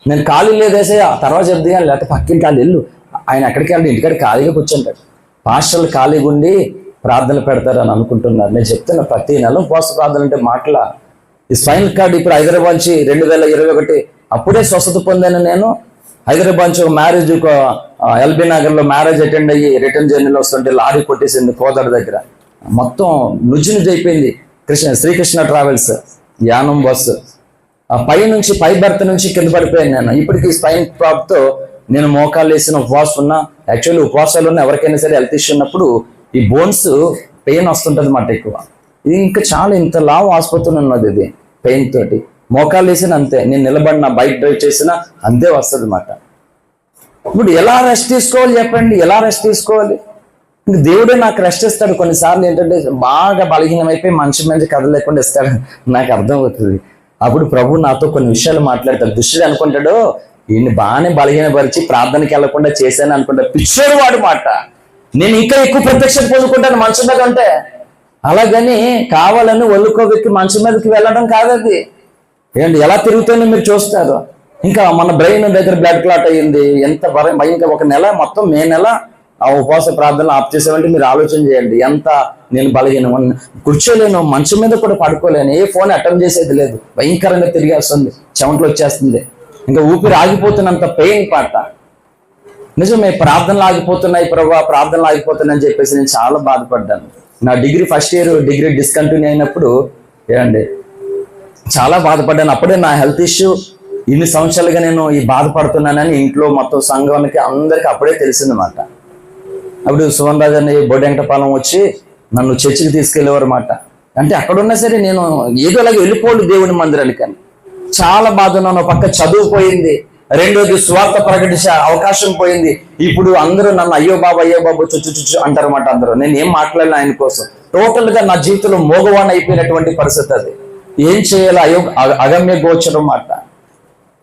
నేను ఖాళీ లేదేసయ్యా, తర్వాత చెప్తే లేకపోతే పక్కింటి వాళ్ళు వెళ్ళు, ఆయన ఎక్కడికి వెళ్ళి ఇంటికాడ ఖాళీగా కూర్చుంటాడు. పాస్టర్లు ఖాళీగా ఉండి ప్రార్థనలు పెడతారని అనుకుంటున్నారు. నేను చెప్తున్నా, ప్రతి నెల ఉపవాస ప్రార్థన అంటే మాటలా. ఈ స్పైనల్ కార్డ్ ఇప్పుడు హైదరాబాద్ నుంచి 2021 అప్పుడే స్వస్థత పొందాను నేను. హైదరాబాద్ నుంచి ఒక మ్యారేజ్, ఒక ఎల్బీ నగర్లో మ్యారేజ్ అటెండ్ అయ్యి రిటర్న్ జర్నీలో వస్తుంటే లారీ కొట్టేసింది కోదాడ దగ్గర. మొత్తం నుజ్జు అయిపోయింది. శ్రీకృష్ణ ట్రావెల్స్ యానం బస్సు పై నుంచి, పై బర్త్ నుంచి కింద పడిపోయాను నేను. ఇప్పటికీ స్పైన్ ప్రాబ్తో నేను మోకాలు వేసిన ఉపవాసం ఉన్నా. యాక్చువల్లీ ఉపవాసాలు ఉన్న ఎవరికైనా సరే హెల్త్ ఇష్యూ ఉన్నప్పుడు ఈ బోన్స్ పెయిన్ వస్తుంటుంది అన్నమాట ఎక్కువ. ఇది ఇంకా చాలా ఇంత లావు ఆసుపత్రి ఉన్నది, ఇది పెయిన్ తోటి. మోకాలు వేసిన అంతే, నేను నిలబడిన బైక్ డ్రైవ్ చేసినా అంతే వస్తుంది అన్నమాట. ఇప్పుడు ఎలా రెస్ట్ తీసుకోవాలి చెప్పండి? ఎలా రెస్ట్ తీసుకోవాలి? ఇంక దేవుడే నాకు రెస్ట్ ఇస్తాడు. కొన్నిసార్లు ఏంటంటే బాగా బలహీనమైపోయి మనిషి మంచి కదలేకుండా ఇస్తాడు, నాకు అర్థమవుతుంది. అప్పుడు ప్రభు నాతో కొన్ని విషయాలు మాట్లాడతాడు. దుష్టుడు అనుకుంటాడు, ఈయన్ని బాగానే బలహీనపరిచి ప్రార్థనకి వెళ్లకుండా చేశాను అనుకుంటా. పిచ్చోడు వాడు మాట. నేను ఇంకా ఎక్కువ ప్రత్యక్షత పొందుకుంటాను మంచం మీద ఉంటే. అలాగని కావాలని ఒళ్ళుకోబెక్కి మంచం మీదకి వెళ్ళడం కాదు అది. ఏంటి ఎలా తిరుగుతుందో మీరు చూస్తారు. ఇంకా మన బ్రెయిన్ దగ్గర బ్లడ్ క్లాట్ అయ్యింది. ఎంత ఇంకా 1 నెల మొత్తం, మే నెల ఆ ఉపవాస ప్రార్థనలు ఆప్ చేసామంటే మీరు ఆలోచన చేయండి ఎంత నేను బలహీనం. కూర్చోలేను, మంచం మీద కూడా పడుకోలేను, ఏ ఫోన్ అటెండ్ చేసేది లేదు, భయంకరంగా తిరిగేస్తుంది, చెమటలు వచ్చేస్తుంది, ఇంకా ఊపిరి ఆగిపోతున్నంత పెయిన్ పాట. నిజమే, ప్రార్థనలు ఆగిపోతున్నాయి ప్రభా, ప్రార్థనలు ఆగిపోతున్నాయి అని చెప్పేసి నేను చాలా బాధపడ్డాను. నా degree first year degree discontinue అయినప్పుడు ఏమండి చాలా బాధపడ్డాను. అప్పుడే నా హెల్త్ ఇష్యూ ఇన్ని సంవత్సరాలుగా నేను ఈ బాధపడుతున్నానని ఇంట్లో మొత్తం సంఘానికి అందరికీ అప్పుడే తెలిసిందన్నమాట. అప్పుడు సువన్ రాజు అని బొడ్డు వెంకటపాలెం వచ్చి నన్ను చర్చికి తీసుకెళ్ళేవారు మాట. అంటే అక్కడున్నా సరే నేను ఏదో అలాగే వెళ్ళిపోడు దేవుని మందిరానికి అని చాలా బాధ ఉన్నాను. పక్క చదువు పోయింది, రెండోది స్వార్థ ప్రకటించే అవకాశం పోయింది. ఇప్పుడు అందరూ నన్ను అయ్యో బాబు చుచ్చు అంటారన్నమాట. అందరూ నేను ఏం మాట్లాడిన ఆయన కోసం. టోటల్ గా నా జీవితంలో మోగవాణి అయిపోయినటువంటి పరిస్థితి అది. ఏం చేయాలో అగమ్య గోచరం మాట.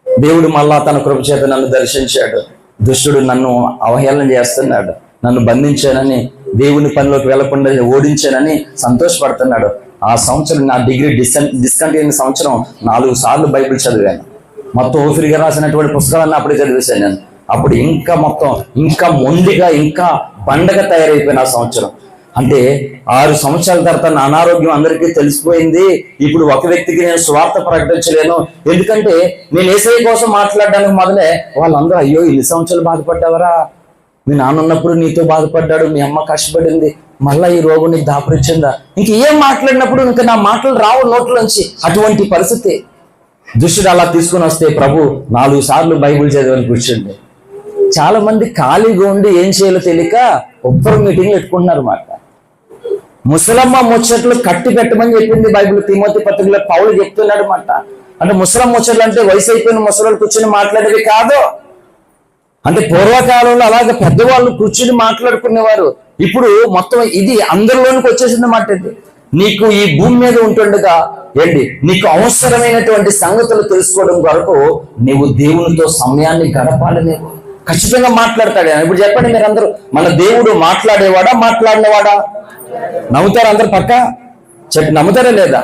దేవుడు మళ్ళా తన కృప చేత నన్ను దర్శించాడు. దుష్టుడు నన్ను అవహేళన చేస్తున్నాడు, నన్ను బంధించానని, దేవుని పనిలోకి వెళ్లకుండా ఓడించానని సంతోషపడుతున్నాడు. ఆ సంవత్సరం నా డిగ్రీ డిస్కంటిన్యూ సంవత్సరం 4 సార్లు బైబిల్ చదివాను. మొత్తం ఓఫిరిగా రాసినటువంటి పుస్తకాలన్నీ అప్పుడే చదివేశాను నేను. అప్పుడు ఇంకా మొండిగా ఇంకా బండగా తయారైపోయిన ఆ సంవత్సరం. అంటే 6 సంవత్సరాల తర్వాత నా అనారోగ్యం అందరికీ తెలిసిపోయింది. ఇప్పుడు ఒక వ్యక్తికి నేను స్వార్థ ప్రకటించలేను. ఎందుకంటే నేను యేసయ్య కోసం మాట్లాడడానికి మొదలే వాళ్ళందరూ అయ్యో ఇన్ని సంవత్సరాలు బాధపడ్డావరా, మీ నాన్న ఉన్నప్పుడు నీతో బాధపడ్డాడు, మీ అమ్మ కష్టపడింది, మళ్ళా ఈ రోగం నీకు దాపరిచ్చిందా, ఇంక ఏం మాట్లాడినప్పుడు ఇంకా నా మాటలు రావు నోట్లోంచి. అటువంటి పరిస్థితి. దుష్టుడు అలా తీసుకుని వస్తే ప్రభు 4 సార్లు బైబిల్ చదివని కూర్చుండే. చాలా మంది ఖాళీగా ఉండి ఏం చేయాలో తెలియక ఒక్కరు మీటింగ్లు పెట్టుకుంటున్నారు అన్నమాట. ముసలమ్మ ముచ్చట్లు కట్టి పెట్టమని చెప్పింది బైబిల్. తిమోతి పత్రికలో పౌలు చెప్తున్నాడు అన్నమాట. అంటే ముసలమ్మ ముచ్చట్లు అంటే వయసు అయిపోయిన ముసలు కూర్చొని మాట్లాడేవి కాదు. అంటే పూర్వకాలంలో అలాగే పెద్దవాళ్ళు కూర్చుని మాట్లాడుకునేవారు. ఇప్పుడు మొత్తం ఇది అందరిలోనికి వచ్చేసింది అన్నమాట. ఇది నీకు ఈ భూమి మీద ఉంటుండగా నీకు అవసరమైనటువంటి సంగతులు తెలుసుకోవడం కొరకు నీవు దేవునితో సమయాన్ని గడపాలి. నీవు ఖచ్చితంగా మాట్లాడతాడు. ఇప్పుడు చెప్పండి మీరందరూ, మన దేవుడు మాట్లాడేవాడా మాట్లాడినవాడా? నమ్ముతారా అందరు? పక్క చెప్పి నమ్ముతారా లేదా?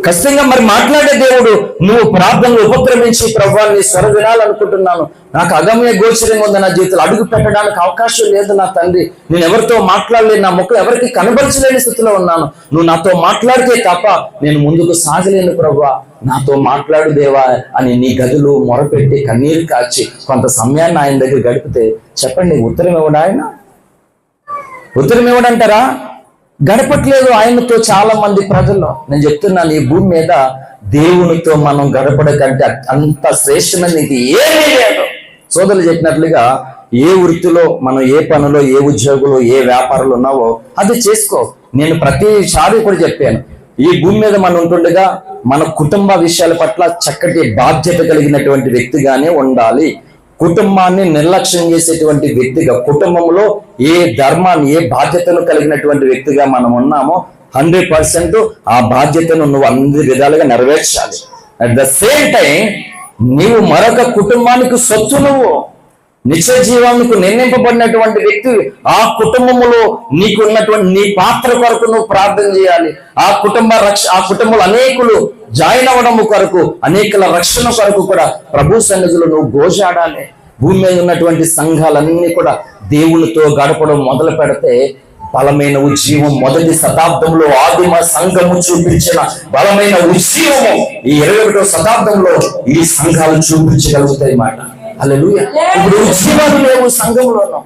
ఖచ్చితంగా మరి మాట్లాడే దేవుడు. నువ్వు ప్రార్థనలు ఉపక్రమించి ప్రభువా నీ స్వర వినాలనుకుంటున్నాను, నాకు అగమ్య గోచరంగా ఉంది, నా జీవితంలో అడుగు పెట్టడానికి అవకాశం లేదు నా తండ్రి, నేను ఎవరితో మాట్లాడలేను, నా ముఖం ఎవరికి కనబరచలేని స్థితిలో ఉన్నాను, నువ్వు నాతో మాట్లాడితే తప్ప నేను ముందుకు సాగలేను ప్రభువా, నాతో మాట్లాడు దేవా అని నీ గదిలో మొరపెట్టి కన్నీరు కాచి కొంత సమయాన్ని ఆయన దగ్గర గడిపితే చెప్పండి ఉత్తరం ఇవ్వడా? ఆయన ఉత్తరం ఇవ్వడంటారా? గడపట్లేదు ఆయనతో చాలా మంది ప్రజల్లో. నేను చెప్తున్నాను, ఈ భూమి మీద దేవునితో మనం గడపడకంటే అంత శ్రేష్టమైనది ఏమీ లేదు. సోదరులు చెప్పినట్లుగా ఏ వృత్తిలో మనం, ఏ పనిలో, ఏ ఉద్యోగులు, ఏ వ్యాపారాలు ఉన్నావో అది చేసుకో. నేను ప్రతిసారి కూడా చెప్పాను, ఈ భూమి మీద మనం ఉంటుండగా మన కుటుంబ విషయాల పట్ల చక్కటి బాధ్యత కలిగినటువంటి వ్యక్తిగానే ఉండాలి. కుటుంబాన్ని నిర్లక్ష్యం చేసేటువంటి వ్యక్తిగా, కుటుంబంలో ఏ ధర్మాన్ని, ఏ బాధ్యతను కలిగినటువంటి వ్యక్తిగా మనం ఉన్నామో 100% ఆ బాధ్యతను నువ్వు అన్ని విధాలుగా నెరవేర్చాలి. అట్ ద సేమ్ టైం నీవు మరొక కుటుంబానికి సొత్తు, నువ్వు నిత్య జీవానికి నిర్ణయింపబడినటువంటి వ్యక్తి. ఆ కుటుంబంలో నీకు ఉన్నటువంటి నీ పాత్ర కొరకు నువ్వు ప్రార్థన చేయాలి. ఆ కుటుంబంలో అనేకులు జాయిన్ అవ్వడం కొరకు, అనేకల రక్షణ కొరకు కూడా ప్రభు సన్నిధిలో నువ్వు గోజాడాలి. భూమి మీద ఉన్నటువంటి సంఘాలన్నీ కూడా దేవునితో గడపడం మొదలు పెడితే బలమైన ఉజ్జీవం, మొదటి శతాబ్దంలో ఆదిమ సంఘము చూపించిన బలమైన ఉజ్జీవము ఈ 21వ శతాబ్దంలో ఈ సంఘాలు చూపించగలుగుతాయి మాట. హల్లెలూయా. ఇప్పుడు ఉజ్జీవాలు లేవు సంఘంలోనూ.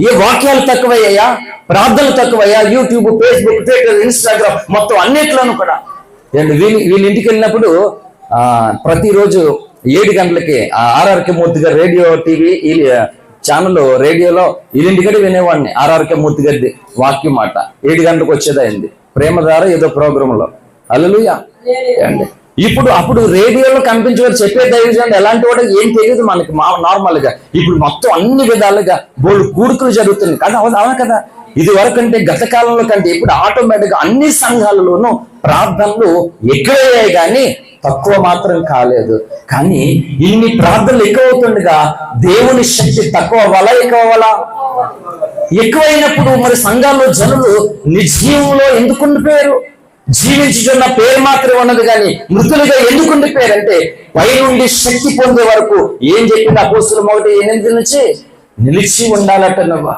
ఏ వాక్యాలు తక్కువయ్యా, ప్రార్థనలు తక్కువయ్యా, యూట్యూబ్, ఫేస్బుక్, ట్విట్టర్, ఇన్స్టాగ్రామ్ మొత్తం అన్నిట్లోనూ కూడా. వీళ్ళ ఇంటికి వెళ్ళినప్పుడు ప్రతిరోజు 7 గంటలకి ఆర్ఆర్కే మూర్తి గారు రేడియో టీవీ ఛానల్ రేడియోలో వీళ్ళింటికడే వినేవాడిని. ఆర్ఆర్కే మూర్తి గారి వాక్యం మాట 7 గంటలకు వచ్చేదైంది, ప్రేమ ద్వారా ఏదో ప్రోగ్రాంలో. హల్లెలూయా అండి. అప్పుడు రేడియోలో కనిపించేవారు చెప్పే దైవజనుడు ఎలాంటి వాడు ఏం తెలియదు మనకి నార్మల్ గా. ఇప్పుడు మొత్తం అన్ని విధాలుగా బోళ్ళు కూడుకులు జరుగుతుంది కదా. అవునా కదా? ఇది వరకు అంటే గత కాలంలో కంటే ఇప్పుడు ఆటోమేటిక్ గా అన్ని సంఘాలలోనూ ప్రార్థనలు ఎక్కువయ్యాయి కానీ తక్కువ మాత్రం కాలేదు. కానీ ఇన్ని ప్రార్థనలు ఎక్కువ అవుతుండగా దేవుని శక్తి తక్కువ అవ్వాలా, ఎక్కువ అవ్వాలా? ఎక్కువైనప్పుడు మరి సంఘాల్లో జనులు నిర్జీవంలో ఎందుకు ఉండిపోయారు? జీవించుతున్న పేరు మాత్రమే ఉన్నది కానీ మృతులుగా ఎందుకు ఉండిపోయారు అంటే పైనుండి శక్తి పొందే వరకు ఏం చెప్పింది అపోస్తుల 1:8 నుంచి నిలిచి ఉండాలట నువ్వు.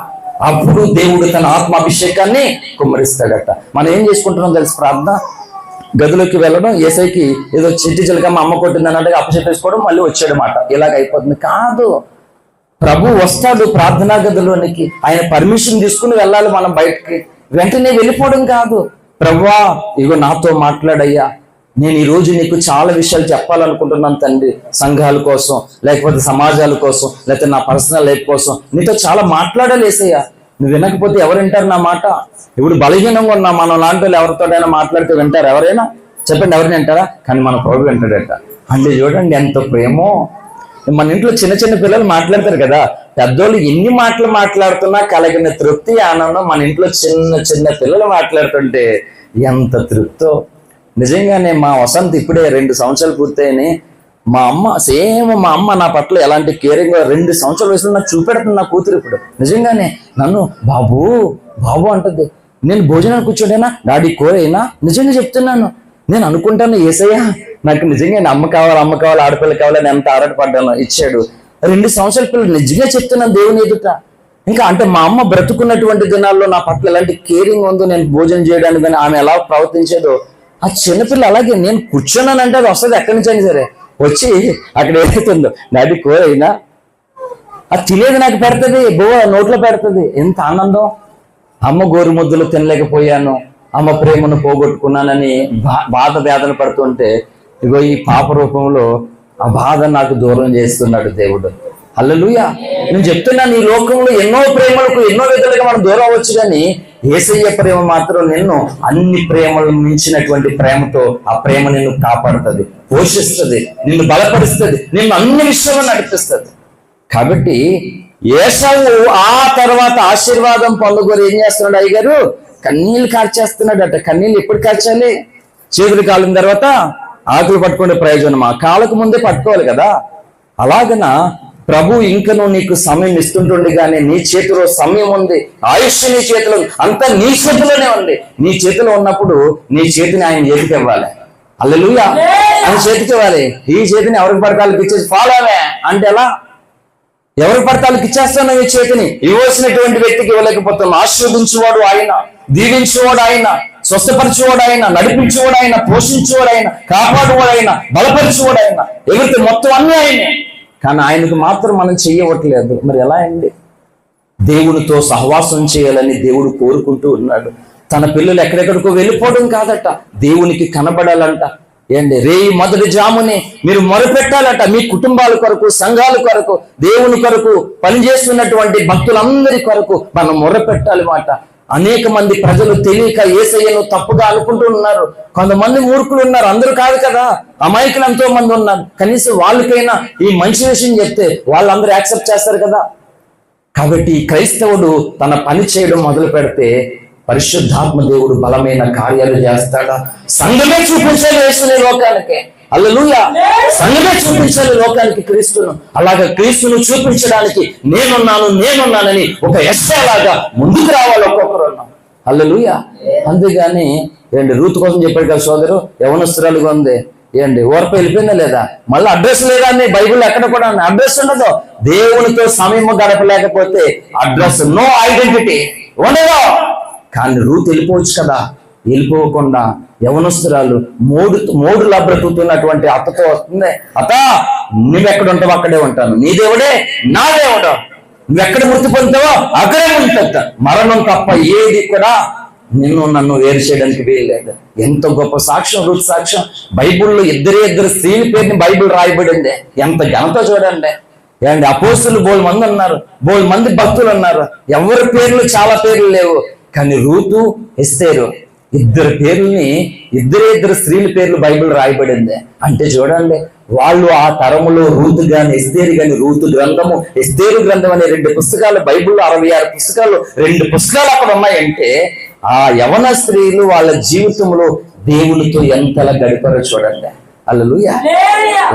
అప్పుడు దేవుడు తన ఆత్మాభిషేకాన్ని కుమ్మరిస్తాడట. మనం ఏం చేసుకుంటున్నాం తెలుసు? ప్రార్థన గదిలోకి వెళ్ళడం, ఏసైకి ఏదో చిట్టి చిలకమ్మ అమ్మ కొట్టింది అన్నట్టుగా అప్పచెప్పేసుకోవడం, మళ్ళీ వచ్చాడనమాట. ఇలాగ అయిపోతుంది కాదు. ప్రభు వస్తాడు ప్రార్థనా గదిలోనికి, ఆయన పర్మిషన్ తీసుకుని వెళ్ళాలి మనం బయటికి. వెంటనే వెళ్ళిపోవడం కాదు. ప్రభువా ఇగో నాతో మాట్లాడయ్యా, నేను ఈరోజు నీకు చాలా విషయాలు చెప్పాలనుకుంటున్నాను తండ్రి, సంఘాల కోసం, లేకపోతే సమాజాల కోసం, లేకపోతే నా పర్సనల్ లైఫ్ కోసం నీతో చాలా మాట్లాడాలి యేసయ్యా. నువ్వు వినకపోతే ఎవరు వింటారు నా మాట? ఇప్పుడు బలహీనంగా ఉన్నా మనం లాంటి వాళ్ళు ఎవరితోటైనా మాట్లాడితే వింటారు ఎవరైనా? చెప్పండి, ఎవరిని వింటారా? కానీ మన ప్రభు వింటాడట. అంటే చూడండి ఎంత ప్రేమో. మన ఇంట్లో చిన్న చిన్న పిల్లలు మాట్లాడతారు కదా, పెద్దోళ్ళు ఎన్ని మాటలు మాట్లాడుతున్నా కలిగిన తృప్తి, ఆనందం మన ఇంట్లో చిన్న చిన్న పిల్లలు మాట్లాడుతుంటే ఎంత తృప్తో. నిజంగానే మా వసంత్ ఇప్పుడే 2 సంవత్సరాలు పూర్తయినాయి. మా అమ్మ నా పట్ల ఎలాంటి కేరింగ్ 2 సంవత్సరాల వయసులో నాకు చూపెడుతుంది నా కూతురు. ఇప్పుడు నిజంగానే నన్ను బాబు బాబు అంటది. నేను భోజనానికి కూర్చోడైనా డాడీ కూరైనా, నిజంగా చెప్తున్నాను. నేను అనుకుంటాను యేసయ్య నాకు నిజంగా అమ్మ కావాలి ఆడపిల్ల కావాలని ఎంత ఆరాటపడ్డాను, ఇచ్చాడు. 2 సంవత్సరాల పిల్లలు నిజంగా చెప్తున్నాను దేవుని ఎదుట. ఇంకా అంటే మా అమ్మ బ్రతుకున్నటువంటి దినాల్లో నా పట్ల ఎలాంటి కేరింగ్ ఉందో, నేను భోజనం చేయడానికి కానీ ఆమె ఎలా ప్రవర్తించేదో, ఆ చిన్నపిల్ల అలాగే నేను కూర్చున్నానంటే అది వస్తుంది ఎక్కడి నుంచి అయినా సరే వచ్చి అక్కడ ఏదైతుందో డాడీ కూరైనా అది తినేది నాకు పెడుతుంది, నోట్లో పెడుతుంది. ఎంత ఆనందం. అమ్మ గోరు ముద్దలు తినలేకపోయాను, అమ్మ ప్రేమను పోగొట్టుకున్నానని బాధ వేదన పడుతుంటే ఇగో ఈ పాప రూపంలో ఆ బాధ నాకు దూరం చేస్తున్నాడు దేవుడు. హల్లెలూయా. నేను చెప్తున్నాను, ఈ లోకంలో ఎన్నో ప్రేమలకు ఎన్నో విధాలుగా మనం దూరం అవ్వచ్చు, కానీ యేసయ్య ప్రేమ మాత్రం నిన్ను అన్ని ప్రేమలు మించినటువంటి ప్రేమతో ఆ ప్రేమ నిన్ను కాపాడుతుంది, పోషిస్తుంది, నిన్ను బలపరుస్తుంది, నిన్ను అన్ని విషయాల్లో నడిపిస్తుంది. కాబట్టి ఏసావు ఆ తర్వాత ఆశీర్వాదం పొందగోరు ఏం చేస్తున్నాడు అయ్యగారు? కన్నీళ్ళు కార్చేస్తున్నాడట. కన్నీళ్ళు ఎప్పుడు కార్చాలి? చేతులు కాలిన తర్వాత ఆకులు పట్టుకునే ప్రయోజనమా? కాళ్ళకు ముందే పట్టుకోవాలి కదా. అలాగన ప్రభు ఇంకను నీకు సమయం ఇస్తుంటుండే, కానీ నీ చేతిలో సమయం ఉంది, ఆయుష్ నీ చేతిలో, అంతా నీ చేతిలోనే ఉంది. నీ చేతిలో ఉన్నప్పుడు నీ చేతిని ఆయన చేతికి ఇవ్వాలి. హల్లెలూయా. ఆయన చేతికి ఇవ్వాలి. ఈ చేతిని ఎవరికి పడతాలకు ఇచ్చేసి ఫాలో అవే అంటే ఎలా? ఎవరికి పడతాలకు ఇచ్చేస్తున్నావు ఈ చేతిని? ఇవ్వాల్సినటువంటి వ్యక్తికి ఇవ్వలేకపోతున్నావు. ఆశీర్వదించేవాడు ఆయన, దీవించేవాడు ఆయన, స్వస్థపరిచేవాడు ఆయన, నడిపించేవాడు ఆయన, పోషించేవాడు ఆయన, కాపాడువాడు ఆయన, బలపరిచేవాడు ఆయన, ఎవరికి మొత్తం అన్నీ ఆయనే. కానీ ఆయనకు మాత్రం మనం చెయ్యవట్లేదు. మరి ఎలా అండి? దేవునితో సహవాసం చేయాలని దేవుడు కోరుకుంటూ ఉన్నాడు. తన పిల్లలు ఎక్కడెక్కడికో వెళ్ళిపోవడం కాదట, దేవునికి కనబడాలంట. ఏంటి రేయి మొదటి జాముని మీరు మొరపెట్టాలట. మీ కుటుంబాల కొరకు, సంఘాల కొరకు, దేవుని కొరకు, పనిచేస్తున్నటువంటి భక్తులందరి కొరకు మనం మొరపెట్టాలి మాట. అనేక మంది ప్రజలు తెలియక యేసయ్యను తప్పుగా అనుకుంటూ ఉన్నారు. కొంతమంది మూర్ఖులు ఉన్నారు, అందరూ కాదు కదా, అమాయకులు ఎంతో మంది ఉన్నారు. కనీసం వాళ్ళకైనా ఈ మంచి విషయం చెప్తే వాళ్ళందరూ యాక్సెప్ట్ చేస్తారు కదా. కాబట్టి క్రైస్తవుడు తన పని చేయడం మొదలు పెడితే పరిశుద్ధాత్మ దేవుడు బలమైన కార్యాలు చేస్తాడా? సంఘమే చూపించాలి యేసుని లోకానికి. హల్లెలూయా. సంఘమే చూపించాలి లోకానికి క్రీస్తును. అలాగా క్రీస్తును చూపించడానికి నేనున్నానని ఒక యెషయాలాగా ముందుకు రావాలి ఒక్కొక్కరు. హల్లెలూయా. అంతేగాని ఏంటి రూతు కోసం చెప్పాడు కదా సోదరు, యవనస్తురాలుగా ఉంది ఏంటి ఓర్ప వెళ్ళిపోయిందా లేదా? మళ్ళీ అడ్రస్ లేదా అని బైబిల్ ఎక్కడ కూడా అడ్రస్ ఉండదు. దేవునితో సమయం గడపలేకపోతే అడ్రస్, నో ఐడెంటిటీ ఉండదు. కానీ రూతు వెళ్ళిపోవచ్చు కదా. వెళ్ళిపోకుండా యవనస్తురాలు మోడులా బ్రతుకుతున్నటువంటి అత్తతో వస్తుంది. అత్త, నువ్వెక్కడ ఉంటావో అక్కడే ఉంటాను, నీ దేవుడే నా దేవుడు, నువ్వెక్కడ మృతి పొందుతావో అక్కడే ఉంటుంది. మరణం తప్ప ఏది కూడా నన్ను వేరు చేయడానికి వీల్లేదు. ఎంత గొప్ప సాక్ష్యం రూతు సాక్ష్యం. బైబిల్లో ఇద్దరు స్త్రీల పేరుని బైబిల్ రాయబడింది. ఎంత ఘనత చూడండి. ఏంటి అపోస్తులు బోల్ మంది ఉన్నారు, బోల్ మంది భక్తులు ఉన్నారు. ఎవరి పేర్లు చాలా పేర్లు లేవు, కానీ రూతు, ఎస్తేరు ఇద్దరు స్త్రీల పేర్లు బైబిల్ రాయబడింది. అంటే చూడండి, వాళ్ళు ఆ తరములో రూతు గాని ఎస్తేరు గాని, రూతు గ్రంథము ఎస్తేరు గ్రంథం అనే 2 పుస్తకాలు బైబిల్లో 66 పుస్తకాలు 2 పుస్తకాలు అక్కడ ఉన్నాయంటే ఆ యవన స్త్రీలు వాళ్ళ జీవితంలో దేవునితో ఎంతలా గడిపారో చూడండి. హల్లెలూయా.